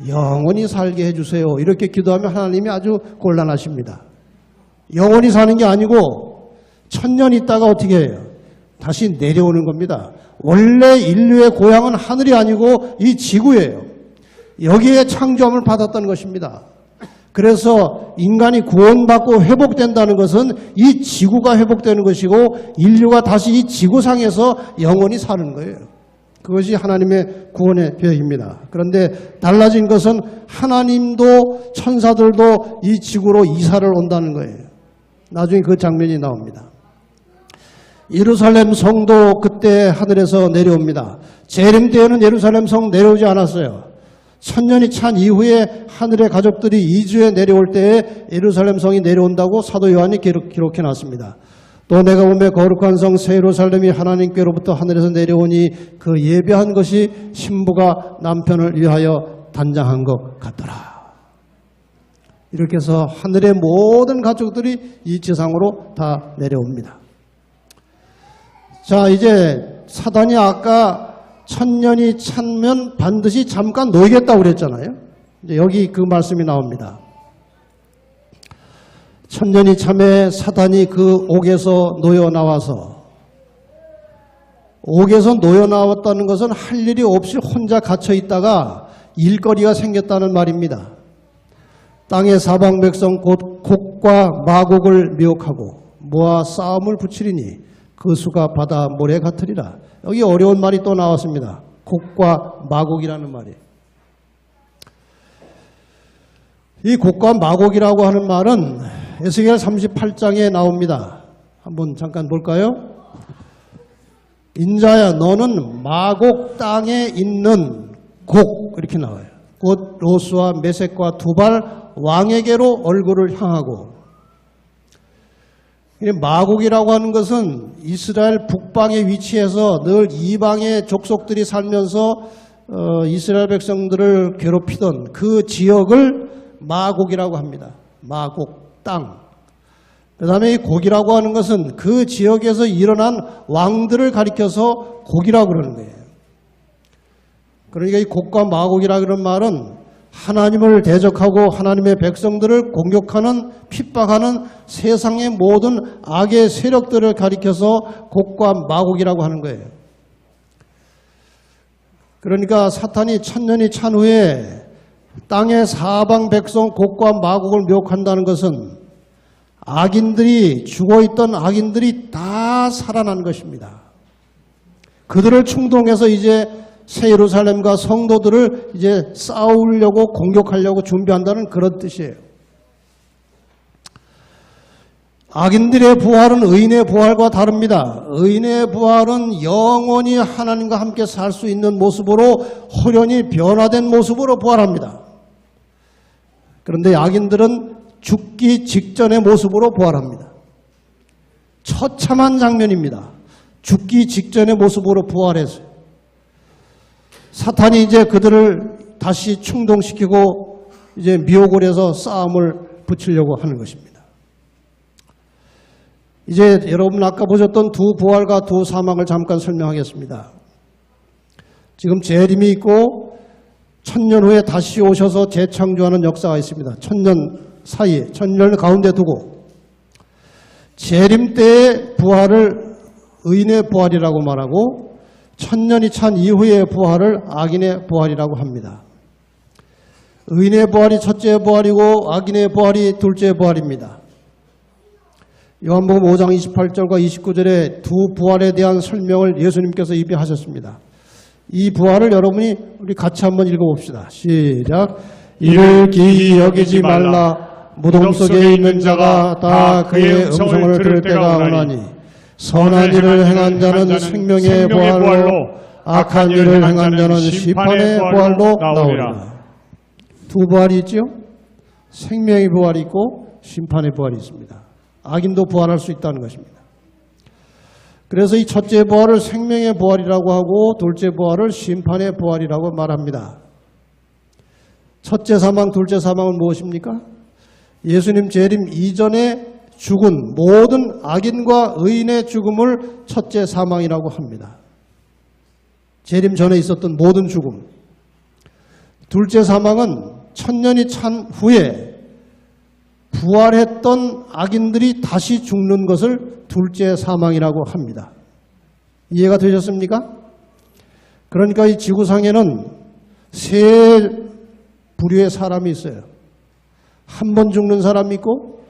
영원히 살게 해주세요. 이렇게 기도하면 하나님이 아주 곤란하십니다. 영원히 사는 게 아니고 천년 있다가 어떻게 해요? 다시 내려오는 겁니다. 원래 인류의 고향은 하늘이 아니고 이 지구예요. 여기에 창조함을 받았다는 것입니다. 그래서 인간이 구원받고 회복된다는 것은 이 지구가 회복되는 것이고 인류가 다시 이 지구상에서 영원히 사는 거예요. 그것이 하나님의 구원의 계획입니다. 그런데 달라진 것은 하나님도 천사들도 이 지구로 이사를 온다는 거예요. 나중에 그 장면이 나옵니다. 예루살렘 성도 그때 하늘에서 내려옵니다. 재림 때에는 예루살렘 성 내려오지 않았어요. 천년이 찬 이후에 하늘의 가족들이 이주에 내려올 때에 예루살렘 성이 내려온다고 사도 요한이 기록해 놨습니다. 또 내가 보매 거룩한 성 새 예루살렘이 하나님께로부터 하늘에서 내려오니 그 예배한 것이 신부가 남편을 위하여 단장한 것 같더라. 이렇게 해서 하늘의 모든 가족들이 이 지상으로 다 내려옵니다. 자, 이제 사단이 아까 천년이 차면 반드시 잠깐 놓이겠다고 그랬잖아요. 이제 여기 그 말씀이 나옵니다. 천년이 참에 사단이 그 옥에서 놓여 나와서, 옥에서 놓여 나왔다는 것은 할 일이 없이 혼자 갇혀 있다가 일거리가 생겼다는 말입니다. 땅의 사방 백성 곧 곡과 마곡을 미혹하고 모아 싸움을 붙이리니 그 수가 바다 모래 같으리라. 여기 어려운 말이 또 나왔습니다. 곡과 마곡이라는 말이. 이 곡과 마곡이라고 하는 말은 에스겔 38장에 나옵니다. 한번 잠깐 볼까요? 인자야 너는 마곡 땅에 있는 곡 이렇게 나와요. 곧 로스와 메섹과 두발 왕에게로 얼굴을 향하고, 마곡이라고 하는 것은 이스라엘 북방에 위치해서 늘 이방의 족속들이 살면서 이스라엘 백성들을 괴롭히던 그 지역을 마곡이라고 합니다. 마곡 땅. 그 다음에 이 곡이라고 하는 것은 그 지역에서 일어난 왕들을 가리켜서 곡이라고 그러는 거예요. 그러니까 이 곡과 마곡이라고 하는 말은 하나님을 대적하고 하나님의 백성들을 공격하는, 핍박하는 세상의 모든 악의 세력들을 가리켜서 곡과 마곡이라고 하는 거예요. 그러니까 사탄이 천년이 찬 후에 땅의 사방 백성 곡과 마곡을 미혹한다는 것은 악인들이, 죽어있던 악인들이 다 살아난 것입니다. 그들을 충동해서 이제 새 예루살렘과 성도들을 이제 싸우려고 공격하려고 준비한다는 그런 뜻이에요. 악인들의 부활은 의인의 부활과 다릅니다. 의인의 부활은 영원히 하나님과 함께 살 수 있는 모습으로, 호련히 변화된 모습으로 부활합니다. 그런데 악인들은 죽기 직전의 모습으로 부활합니다. 처참한 장면입니다. 죽기 직전의 모습으로 부활했어요. 사탄이 이제 그들을 다시 충동시키고 이제 미혹을 해서 싸움을 붙이려고 하는 것입니다. 이제 여러분 아까 보셨던 두 부활과 두 사망을 잠깐 설명하겠습니다. 지금 재림이 있고 천년 후에 다시 오셔서 재창조하는 역사가 있습니다. 천년 사이에, 천년을 가운데 두고 재림 때의 부활을 의인의 부활이라고 말하고 천년이 찬 이후의 부활을 악인의 부활이라고 합니다. 의인의 부활이 첫째 부활이고 악인의 부활이 둘째 부활입니다. 요한복음 5장 28절과 29절에 두 부활에 대한 설명을 예수님께서 이미 하셨습니다. 이 부활을 여러분이 우리 같이 한번 읽어봅시다. 시작. 이를 기이 여기지 말라. 무덤 속에 있는 자가 다 그의 음성을 들을 때가 오나니 선한 일을 행한 자는 생명의 부활로, 악한 일을 행한 자는 심판의 부활로 나오리라. 두 부활이 있죠? 생명의 부활이 있고 심판의 부활이 있습니다. 악인도 부활할 수 있다는 것입니다. 그래서 이 첫째 부활을 생명의 부활이라고 하고 둘째 부활을 심판의 부활이라고 말합니다. 첫째 사망, 둘째 사망은 무엇입니까? 예수님 재림 이전에 죽은 모든 악인과 의인의 죽음을 첫째 사망이라고 합니다. 재림 전에 있었던 모든 죽음. 둘째 사망은 천년이 찬 후에 부활했던 악인들이 다시 죽는 것을 둘째 사망이라고 합니다. 이해가 되셨습니까? 그러니까 이 지구상에는 세 부류의 사람이 있어요. 한 번 죽는 사람이 있고,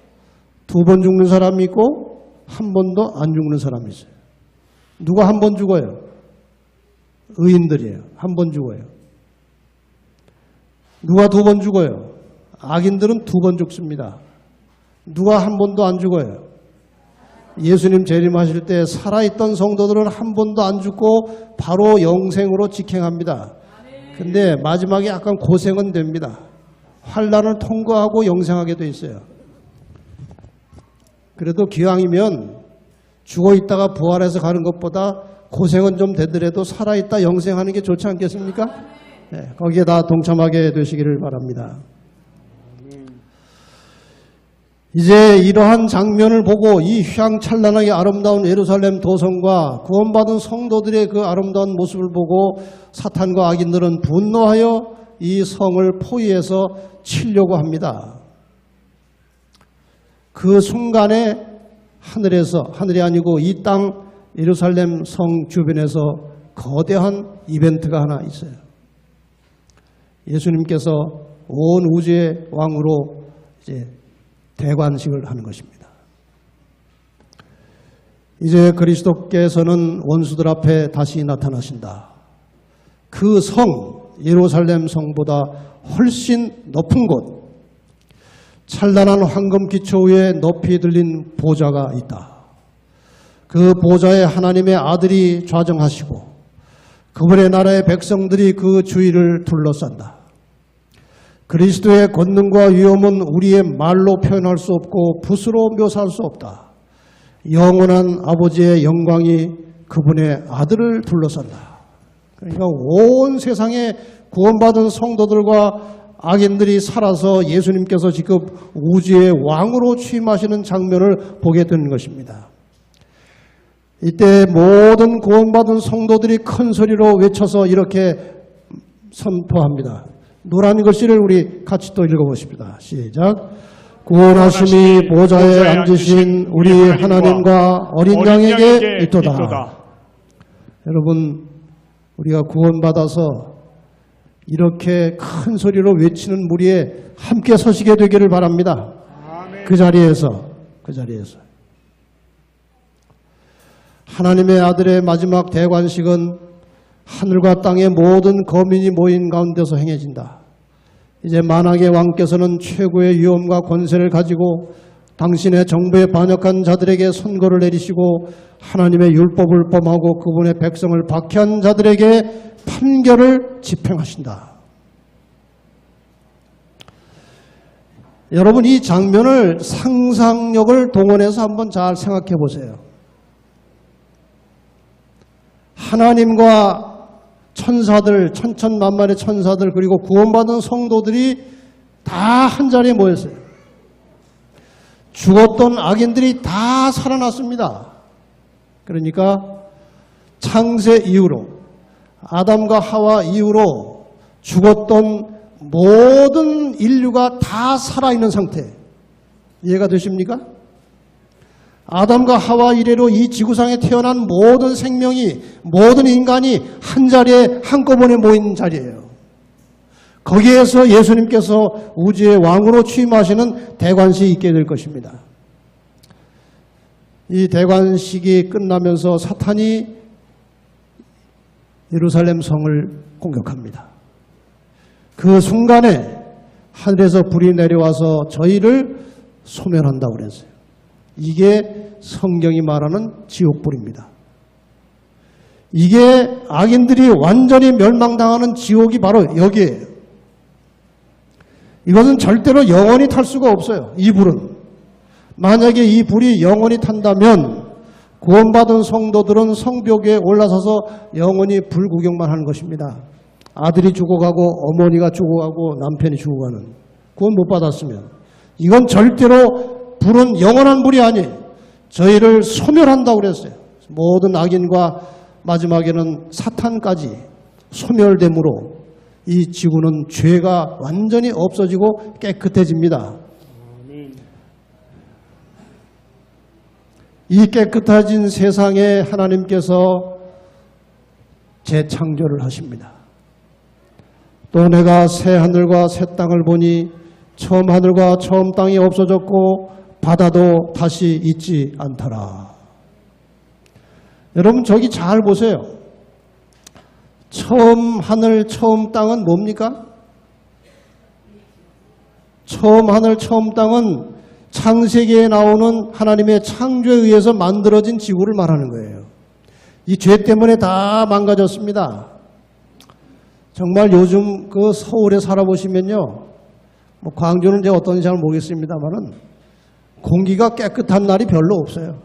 두 번 죽는 사람이 있고, 한 번도 안 죽는 사람이 있어요. 누가 한 번 죽어요? 의인들이에요. 한 번 죽어요. 누가 두 번 죽어요? 악인들은 두 번 죽습니다. 누가 한 번도 안 죽어요? 예수님 재림하실 때 살아있던 성도들은 한 번도 안 죽고 바로 영생으로 직행합니다. 근데 마지막에 약간 고생은 됩니다. 환난을 통과하고 영생하게 돼 있어요. 그래도 기왕이면 죽어 있다가 부활해서 가는 것보다 고생은 좀 되더라도 살아있다 영생하는 게 좋지 않겠습니까? 네, 거기에 다 동참하게 되시기를 바랍니다. 이제 이러한 장면을 보고 이 휘황찬란하게 아름다운 예루살렘 도성과 구원받은 성도들의 그 아름다운 모습을 보고 사탄과 악인들은 분노하여 이 성을 포위해서 치려고 합니다. 그 순간에 하늘이 아니고 이 땅 예루살렘 성 주변에서 거대한 이벤트가 하나 있어요. 예수님께서 온 우주의 왕으로 이제 대관식을 하는 것입니다. 이제 그리스도께서는 원수들 앞에 다시 나타나신다. 그 성, 예루살렘 성보다 훨씬 높은 곳, 찬란한 황금 기초 위에 높이 들린 보좌가 있다. 그 보좌에 하나님의 아들이 좌정하시고 그분의 나라의 백성들이 그 주위를 둘러싼다. 그리스도의 권능과 위엄은 우리의 말로 표현할 수 없고 붓으로 묘사할 수 없다. 영원한 아버지의 영광이 그분의 아들을 둘러싼다. 그러니까 온 세상에 구원받은 성도들과 악인들이 살아서 예수님께서 지금 우주의 왕으로 취임하시는 장면을 보게 되는 것입니다. 이때 모든 구원받은 성도들이 큰 소리로 외쳐서 이렇게 선포합니다. 노란 글씨를 우리 같이 또 읽어보십니다. 시작. 구원하심이 보좌에 앉으신 우리 하나님과 어린 양에게 있도다. 여러분, 우리가 구원받아서 이렇게 큰 소리로 외치는 무리에 함께 서시게 되기를 바랍니다. 아멘. 그 자리에서 하나님의 아들의 마지막 대관식은 하늘과 땅의 모든 거민이 모인 가운데서 행해진다. 이제 만왕의 왕께서는 최고의 위엄과 권세를 가지고 당신의 정부에 반역한 자들에게 선고를 내리시고 하나님의 율법을 범하고 그분의 백성을 박해한 자들에게 판결을 집행하신다. 여러분, 이 장면을 상상력을 동원해서 한번 잘 생각해 보세요. 하나님과 천사들, 천천만만의 천사들, 그리고 구원받은 성도들이 다 한자리에 모였어요. 죽었던 악인들이 다 살아났습니다. 그러니까 창세 이후로, 아담과 하와 이후로 죽었던 모든 인류가 다 살아있는 상태. 이해가 되십니까? 아담과 하와 이래로 이 지구상에 태어난 모든 생명이, 모든 인간이 한자리에 한꺼번에 모인 자리예요. 거기에서 예수님께서 우주의 왕으로 취임하시는 대관식이 있게 될 것입니다. 이 대관식이 끝나면서 사탄이 예루살렘 성을 공격합니다. 그 순간에 하늘에서 불이 내려와서 저희를 소멸한다고 그랬어요. 이게 성경이 말하는 지옥불입니다. 이게 악인들이 완전히 멸망당하는 지옥이 바로 여기에요. 이것은 절대로 영원히 탈 수가 없어요. 이 불은. 만약에 이 불이 영원히 탄다면 구원받은 성도들은 성벽에 올라서서 영원히 불구경만 하는 것입니다. 아들이 죽어가고 어머니가 죽어가고 남편이 죽어가는, 구원 못 받았으면. 이건 절대로 불은 영원한 불이 아니에요. 저희를 소멸한다고 그랬어요. 모든 악인과 마지막에는 사탄까지 소멸됨으로 이 지구는 죄가 완전히 없어지고 깨끗해집니다. 이 깨끗해진 세상에 하나님께서 재창조를 하십니다. 또 내가 새 하늘과 새 땅을 보니 처음 하늘과 처음 땅이 없어졌고 바다도 다시 있지 않더라. 여러분 저기 잘 보세요. 처음 하늘 처음 땅은 뭡니까? 처음 하늘 처음 땅은 창세기에 나오는 하나님의 창조에 의해서 만들어진 지구를 말하는 거예요. 이 죄 때문에 다 망가졌습니다. 정말 요즘 그 서울에 살아보시면요, 뭐 광주는 이제 어떤지 잘 모르겠습니다만은 공기가 깨끗한 날이 별로 없어요.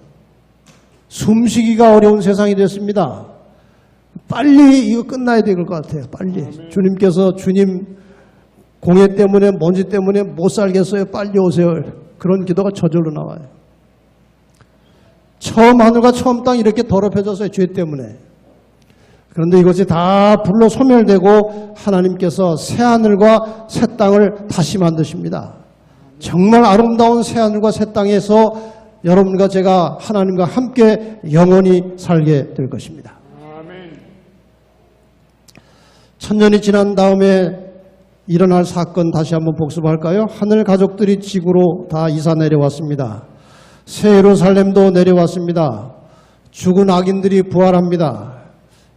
숨쉬기가 어려운 세상이 됐습니다. 빨리 이거 끝나야 될 것 같아요. 빨리. 주님께서 주님 공해 때문에 먼지 때문에 못 살겠어요. 빨리 오세요. 그런 기도가 저절로 나와요. 처음 하늘과 처음 땅 이렇게 더럽혀졌어요. 죄 때문에. 그런데 이것이 다 불로 소멸되고 하나님께서 새 하늘과 새 땅을 다시 만드십니다. 정말 아름다운 새 하늘과 새 땅에서 여러분과 제가 하나님과 함께 영원히 살게 될 것입니다. 아멘. 1000년이 지난 다음에 일어날 사건 다시 한번 복습할까요? 하늘 가족들이 지구로 다 이사 내려왔습니다. 새 예루살렘도 내려왔습니다. 죽은 악인들이 부활합니다.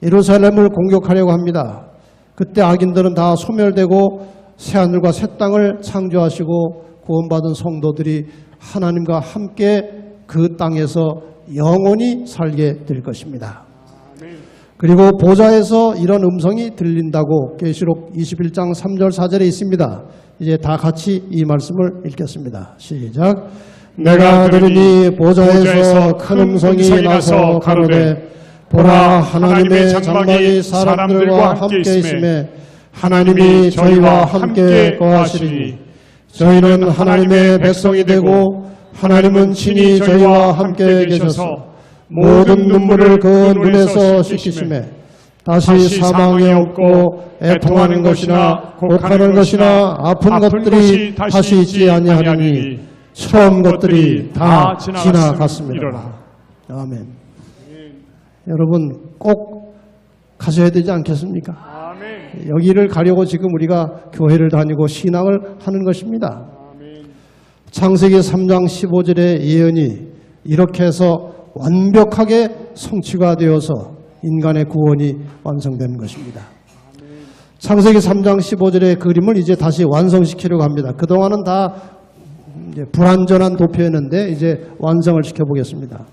예루살렘을 공격하려고 합니다. 그때 악인들은 다 소멸되고 새 하늘과 새 땅을 창조하시고 구원받은 성도들이 하나님과 함께 그 땅에서 영원히 살게 될 것입니다. 그리고 보좌에서 이런 음성이 들린다고 계시록 21장 3절 4절에 있습니다. 이제 다 같이 이 말씀을 읽겠습니다. 시작. 내가 들으니 보좌에서 큰 음성이 나서 가로되 보라 하나님의 장막이 사람들과 함께 있음에 하나님이 저희와 함께 거하시리니 저희는 하나님의 백성이 되고 하나님은 친히 저희와 함께 계셔서 모든 눈물을 그 눈에서 씻기심에 다시 사망이 없고 애통하는 것이나 곡하는 것이나 아픈 것들이 다시 있지 아니하리니 처음 것들이 다 지나갔습니다. 아멘. 여러분 꼭 가셔야 되지 않겠습니까? 아멘. 여기를 가려고 지금 우리가 교회를 다니고 신앙을 하는 것입니다. 아멘. 창세기 3장 15절의 예언이 이렇게 해서 완벽하게 성취가 되어서 인간의 구원이 완성되는 것입니다. 아멘. 창세기 3장 15절의 그림을 이제 다시 완성시키려고 합니다. 그동안은 다 이제 불완전한 도표였는데 이제 완성을 시켜보겠습니다.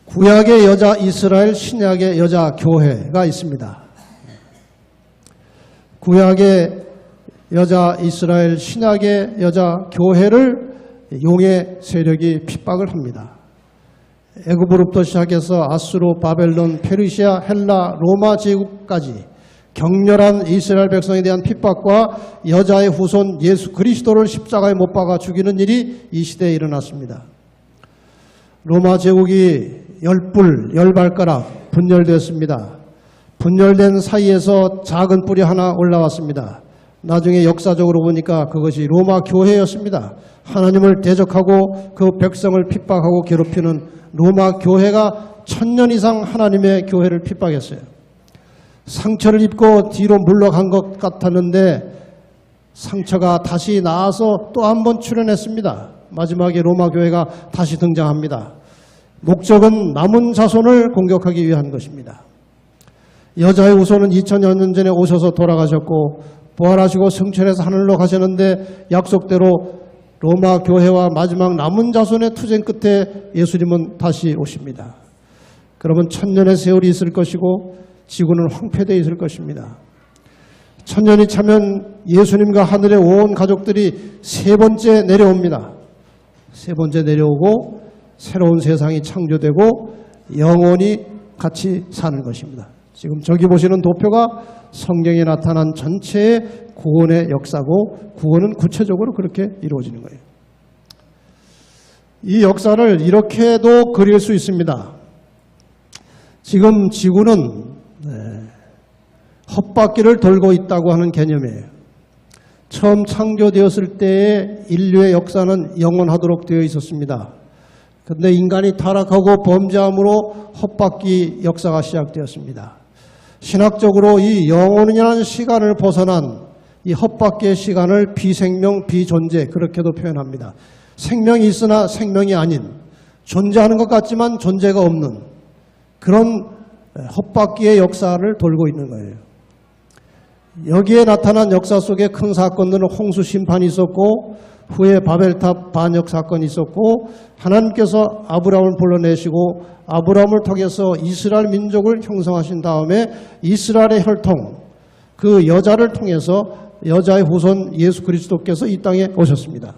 구약의 여자 이스라엘, 신약의 여자 교회가 있습니다. 구약의 여자 이스라엘, 신약의 여자 교회를 용의 세력이 핍박을 합니다. 애굽으로부터 시작해서 아수르, 바벨론, 페르시아, 헬라, 로마 제국까지 격렬한 이스라엘 백성에 대한 핍박과 여자의 후손 예수 그리스도를 십자가에 못 박아 죽이는 일이 이 시대에 일어났습니다. 로마 제국이 열발가락 분열되었습니다. 분열된 사이에서 작은 뿌리 하나 올라왔습니다. 나중에 역사적으로 보니까 그것이 로마 교회였습니다. 하나님을 대적하고 그 백성을 핍박하고 괴롭히는 로마 교회가 1000년 이상 하나님의 교회를 핍박했어요. 상처를 입고 뒤로 물러간 것 같았는데 상처가 다시 나아서 또 한 번 출현했습니다. 마지막에 로마 교회가 다시 등장합니다. 목적은 남은 자손을 공격하기 위한 것입니다. 여자의 후손은 2000여 년 전에 오셔서 돌아가셨고 부활하시고 승천해서 하늘로 가셨는데 약속대로 로마 교회와 마지막 남은 자손의 투쟁 끝에 예수님은 다시 오십니다. 그러면 1000년의 세월이 있을 것이고 지구는 황폐되어 있을 것입니다. 1000년이 차면 예수님과 하늘의 온 가족들이 세 번째 내려옵니다. 세 번째 내려오고 새로운 세상이 창조되고 영원히 같이 사는 것입니다. 지금 저기 보시는 도표가 성경에 나타난 전체의 구원의 역사고 구원은 구체적으로 그렇게 이루어지는 거예요. 이 역사를 이렇게도 그릴 수 있습니다. 지금 지구는 헛바퀴를 돌고 있다고 하는 개념이에요. 처음 창조되었을 때의 인류의 역사는 영원하도록 되어 있었습니다. 그런데 인간이 타락하고 범죄함으로 헛바퀴 역사가 시작되었습니다. 신학적으로 이 영원이라는 시간을 벗어난 이 헛바퀴의 시간을 비생명, 비존재 그렇게도 표현합니다. 생명이 있으나 생명이 아닌, 존재하는 것 같지만 존재가 없는 그런 헛바퀴의 역사를 돌고 있는 거예요. 여기에 나타난 역사 속에 큰 사건들은 홍수 심판이 있었고, 후에 바벨탑 반역 사건이 있었고, 하나님께서 아브라함을 불러내시고 아브라함을 통해서 이스라엘 민족을 형성하신 다음에 이스라엘의 혈통, 그 여자를 통해서 여자의 후손 예수 그리스도께서 이 땅에 오셨습니다.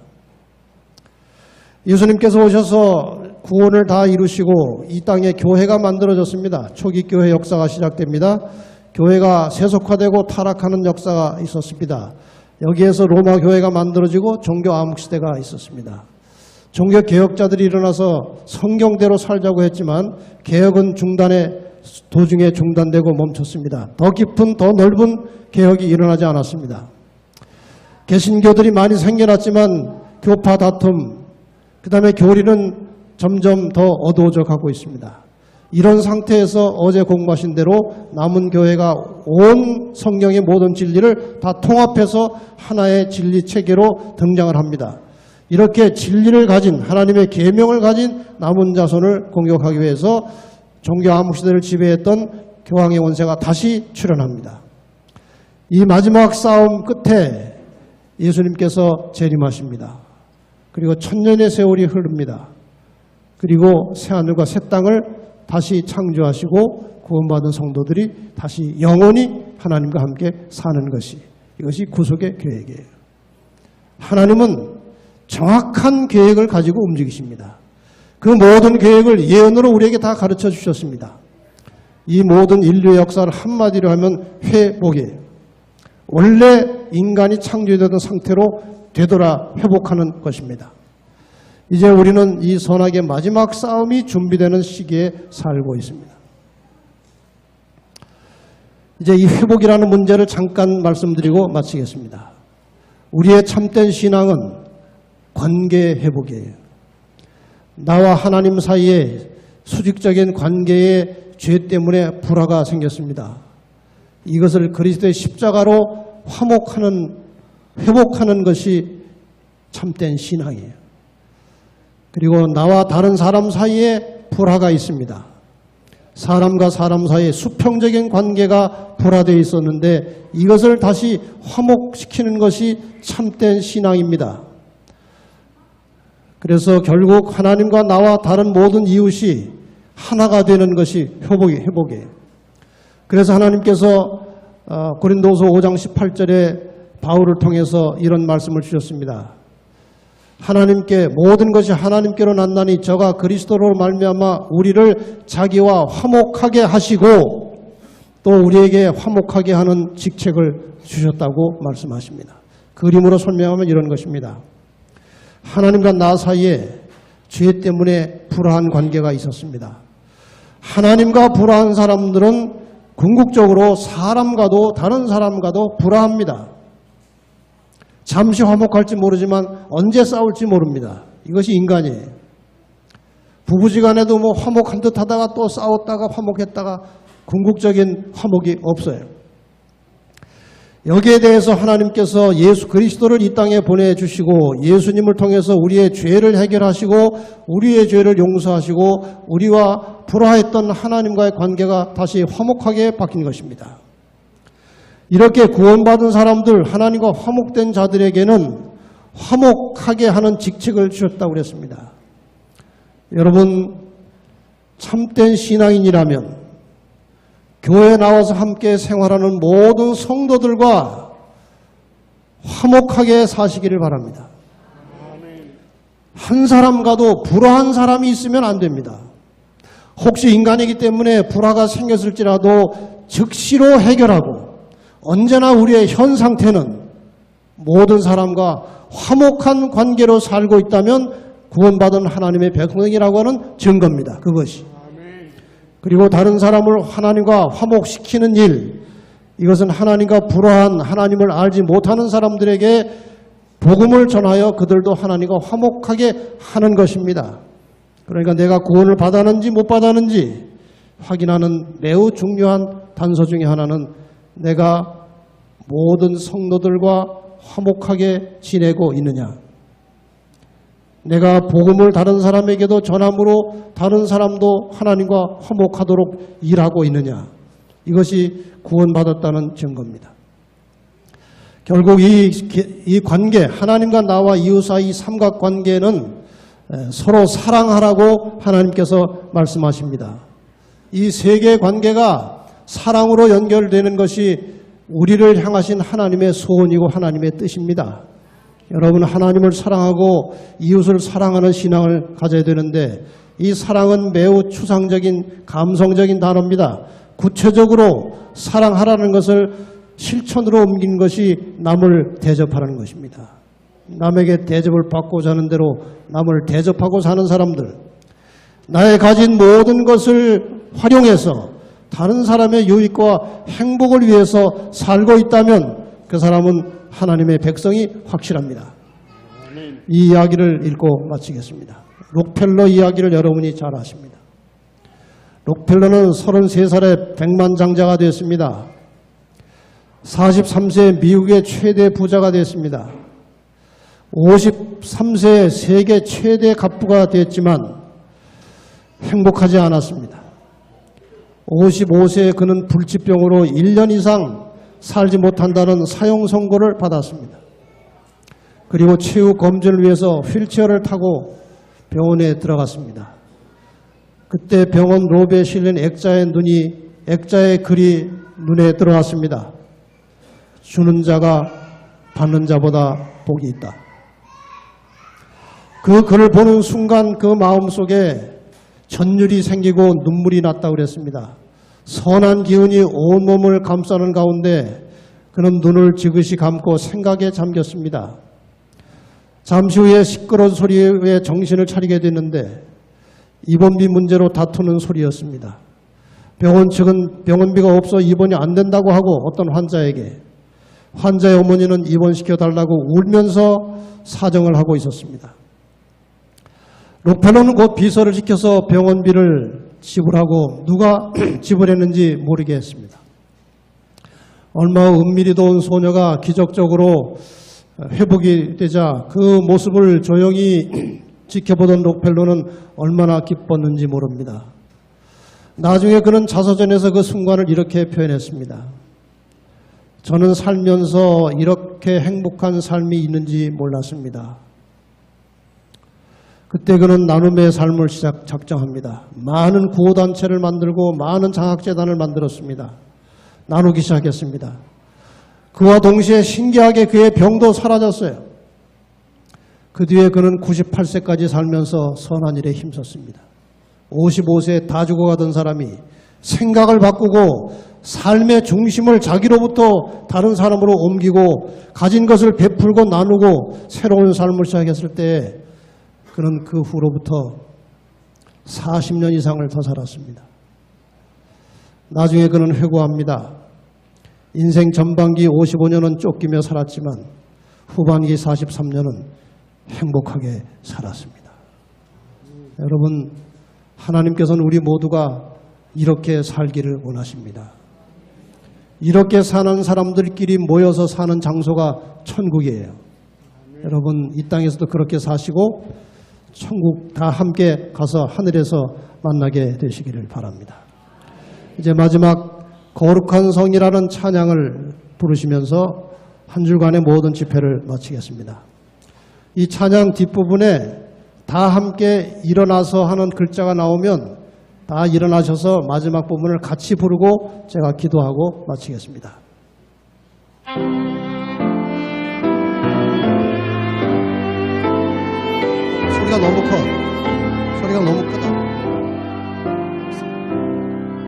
예수님께서 오셔서 구원을 다 이루시고 이 땅에 교회가 만들어졌습니다. 초기 교회 역사가 시작됩니다. 교회가 세속화되고 타락하는 역사가 있었습니다. 여기에서 로마 교회가 만들어지고 종교 암흑시대가 있었습니다. 종교 개혁자들이 일어나서 성경대로 살자고 했지만 개혁은 도중에 중단되고 멈췄습니다. 더 깊은 더 넓은 개혁이 일어나지 않았습니다. 개신교들이 많이 생겨났지만 교파 다툼, 그 다음에 교리는 점점 더 어두워져 가고 있습니다. 이런 상태에서 어제 공부하신 대로 남은 교회가 온 성경의 모든 진리를 다 통합해서 하나의 진리 체계로 등장을 합니다. 이렇게 진리를 가진, 하나님의 계명을 가진 남은 자손을 공격하기 위해서 종교 암흑시대를 지배했던 교황의 원세가 다시 출현합니다. 이 마지막 싸움 끝에 예수님께서 재림하십니다. 그리고 천년의 세월이 흐릅니다. 그리고 새하늘과 새 땅을 다시 창조하시고 구원받은 성도들이 다시 영원히 하나님과 함께 사는 것이, 이것이 구속의 계획이에요. 하나님은 정확한 계획을 가지고 움직이십니다. 그 모든 계획을 예언으로 우리에게 다 가르쳐 주셨습니다. 이 모든 인류의 역사를 한마디로 하면 회복이에요. 원래 인간이 창조되던 상태로 되돌아 회복하는 것입니다. 이제 우리는 이 선악의 마지막 싸움이 준비되는 시기에 살고 있습니다. 이제 이 회복이라는 문제를 잠깐 말씀드리고 마치겠습니다. 우리의 참된 신앙은 관계 회복이에요. 나와 하나님 사이에 수직적인 관계의 죄 때문에 불화가 생겼습니다. 이것을 그리스도의 십자가로 회복하는 것이 참된 신앙이에요. 그리고 나와 다른 사람 사이에 불화가 있습니다. 사람과 사람 사이에 수평적인 관계가 불화되어 있었는데 이것을 다시 화목시키는 것이 참된 신앙입니다. 그래서 결국 하나님과 나와 다른 모든 이웃이 하나가 되는 것이 회복이에요. 그래서 하나님께서 고린도후서 5장 18절에 바울을 통해서 이런 말씀을 주셨습니다. 하나님께 모든 것이 하나님께로 났나니 저가 그리스도로 말미암아 우리를 자기와 화목하게 하시고 또 우리에게 화목하게 하는 직책을 주셨다고 말씀하십니다. 그림으로 설명하면 이런 것입니다. 하나님과 나 사이에 죄 때문에 불화한 관계가 있었습니다. 하나님과 불화한 사람들은 궁극적으로 사람과도 다른 사람과도 불화합니다. 잠시 화목할지 모르지만 언제 싸울지 모릅니다. 이것이 인간이에요. 부부지간에도 뭐 화목한 듯 하다가 또 싸웠다가 화목했다가 궁극적인 화목이 없어요. 여기에 대해서 하나님께서 예수 그리스도를 이 땅에 보내주시고 예수님을 통해서 우리의 죄를 해결하시고 우리의 죄를 용서하시고 우리와 불화했던 하나님과의 관계가 다시 화목하게 바뀐 것입니다. 이렇게 구원받은 사람들, 하나님과 화목된 자들에게는 화목하게 하는 직책을 주셨다고 그랬습니다. 여러분, 참된 신앙인이라면 교회에 나와서 함께 생활하는 모든 성도들과 화목하게 사시기를 바랍니다. 한 사람과도 불화한 사람이 있으면 안 됩니다. 혹시 인간이기 때문에 불화가 생겼을지라도 즉시로 해결하고 언제나 우리의 현 상태는 모든 사람과 화목한 관계로 살고 있다면 구원받은 하나님의 백성이라고 하는 증거입니다. 그것이. 그리고 다른 사람을 하나님과 화목시키는 일, 이것은 하나님과 불화한, 하나님을 알지 못하는 사람들에게 복음을 전하여 그들도 하나님과 화목하게 하는 것입니다. 그러니까 내가 구원을 받았는지 못 받았는지 확인하는 매우 중요한 단서 중에 하나는 내가 모든 성도들과 화목하게 지내고 있느냐, 내가 복음을 다른 사람에게도 전함으로 다른 사람도 하나님과 화목하도록 일하고 있느냐, 이것이 구원받았다는 증거입니다. 결국 이 관계, 하나님과 나와 이웃 사이 삼각관계는 서로 사랑하라고 하나님께서 말씀하십니다. 이 세 개의 관계가 사랑으로 연결되는 것이 우리를 향하신 하나님의 소원이고 하나님의 뜻입니다. 여러분, 하나님을 사랑하고 이웃을 사랑하는 신앙을 가져야 되는데 이 사랑은 매우 추상적인 감성적인 단어입니다. 구체적으로 사랑하라는 것을 실천으로 옮긴 것이 남을 대접하라는 것입니다. 남에게 대접을 받고자 하는 대로 남을 대접하고 사는 사람들, 나의 가진 모든 것을 활용해서 다른 사람의 유익과 행복을 위해서 살고 있다면 그 사람은 하나님의 백성이 확실합니다. 이 이야기를 읽고 마치겠습니다. 록펠러 이야기를 여러분이 잘 아십니다. 록펠러는 33살에 백만장자가 됐습니다. 43세에 미국의 최대 부자가 됐습니다. 53세에 세계 최대 갑부가 됐지만 행복하지 않았습니다. 55세에 그는 불치병으로 1년 이상 살지 못한다는 사형 선고를 받았습니다. 그리고 최후 검진을 위해서 휠체어를 타고 병원에 들어갔습니다. 그때 병원 로비에 실린 액자의 글이 눈에 들어왔습니다. 주는 자가 받는 자보다 복이 있다. 그 글을 보는 순간 그 마음속에 전율이 생기고 눈물이 났다고 그랬습니다. 선한 기운이 온몸을 감싸는 가운데 그는 눈을 지그시 감고 생각에 잠겼습니다. 잠시 후에 시끄러운 소리에 정신을 차리게 됐는데 입원비 문제로 다투는 소리였습니다. 병원 측은 병원비가 없어 입원이 안 된다고 하고 어떤 환자에게, 환자의 어머니는 입원시켜달라고 울면서 사정을 하고 있었습니다. 록펠러는 곧 비서를 시켜서 병원비를 지불하고 누가 지불했는지 모르게 했습니다. 얼마 후 은밀히도 온 소녀가 기적적으로 회복이 되자 그 모습을 조용히 지켜보던 록펠러는 얼마나 기뻤는지 모릅니다. 나중에 그는 자서전에서 그 순간을 이렇게 표현했습니다. 저는 살면서 이렇게 행복한 삶이 있는지 몰랐습니다. 그때 그는 나눔의 삶을 작정합니다. 많은 구호단체를 만들고 많은 장학재단을 만들었습니다. 나누기 시작했습니다. 그와 동시에 신기하게 그의 병도 사라졌어요. 그 뒤에 그는 98세까지 살면서 선한 일에 힘썼습니다. 55세에 다 죽어가던 사람이 생각을 바꾸고 삶의 중심을 자기로부터 다른 사람으로 옮기고 가진 것을 베풀고 나누고 새로운 삶을 시작했을 때 그는 그 후로부터 40년 이상을 더 살았습니다. 나중에 그는 회고합니다. 인생 전반기 55년은 쫓기며 살았지만 후반기 43년은 행복하게 살았습니다. 여러분, 하나님께서는 우리 모두가 이렇게 살기를 원하십니다. 이렇게 사는 사람들끼리 모여서 사는 장소가 천국이에요. 여러분, 이 땅에서도 그렇게 사시고 천국 다 함께 가서 하늘에서 만나게 되시기를 바랍니다. 이제 마지막 거룩한 성이라는 찬양을 부르시면서 한 주간의 모든 집회를 마치겠습니다. 이 찬양 뒷부분에 다 함께 일어나서 하는 글자가 나오면 다 일어나셔서 마지막 부분을 같이 부르고 제가 기도하고 마치겠습니다. 소리가 너무 커. 소리가 너무 크다.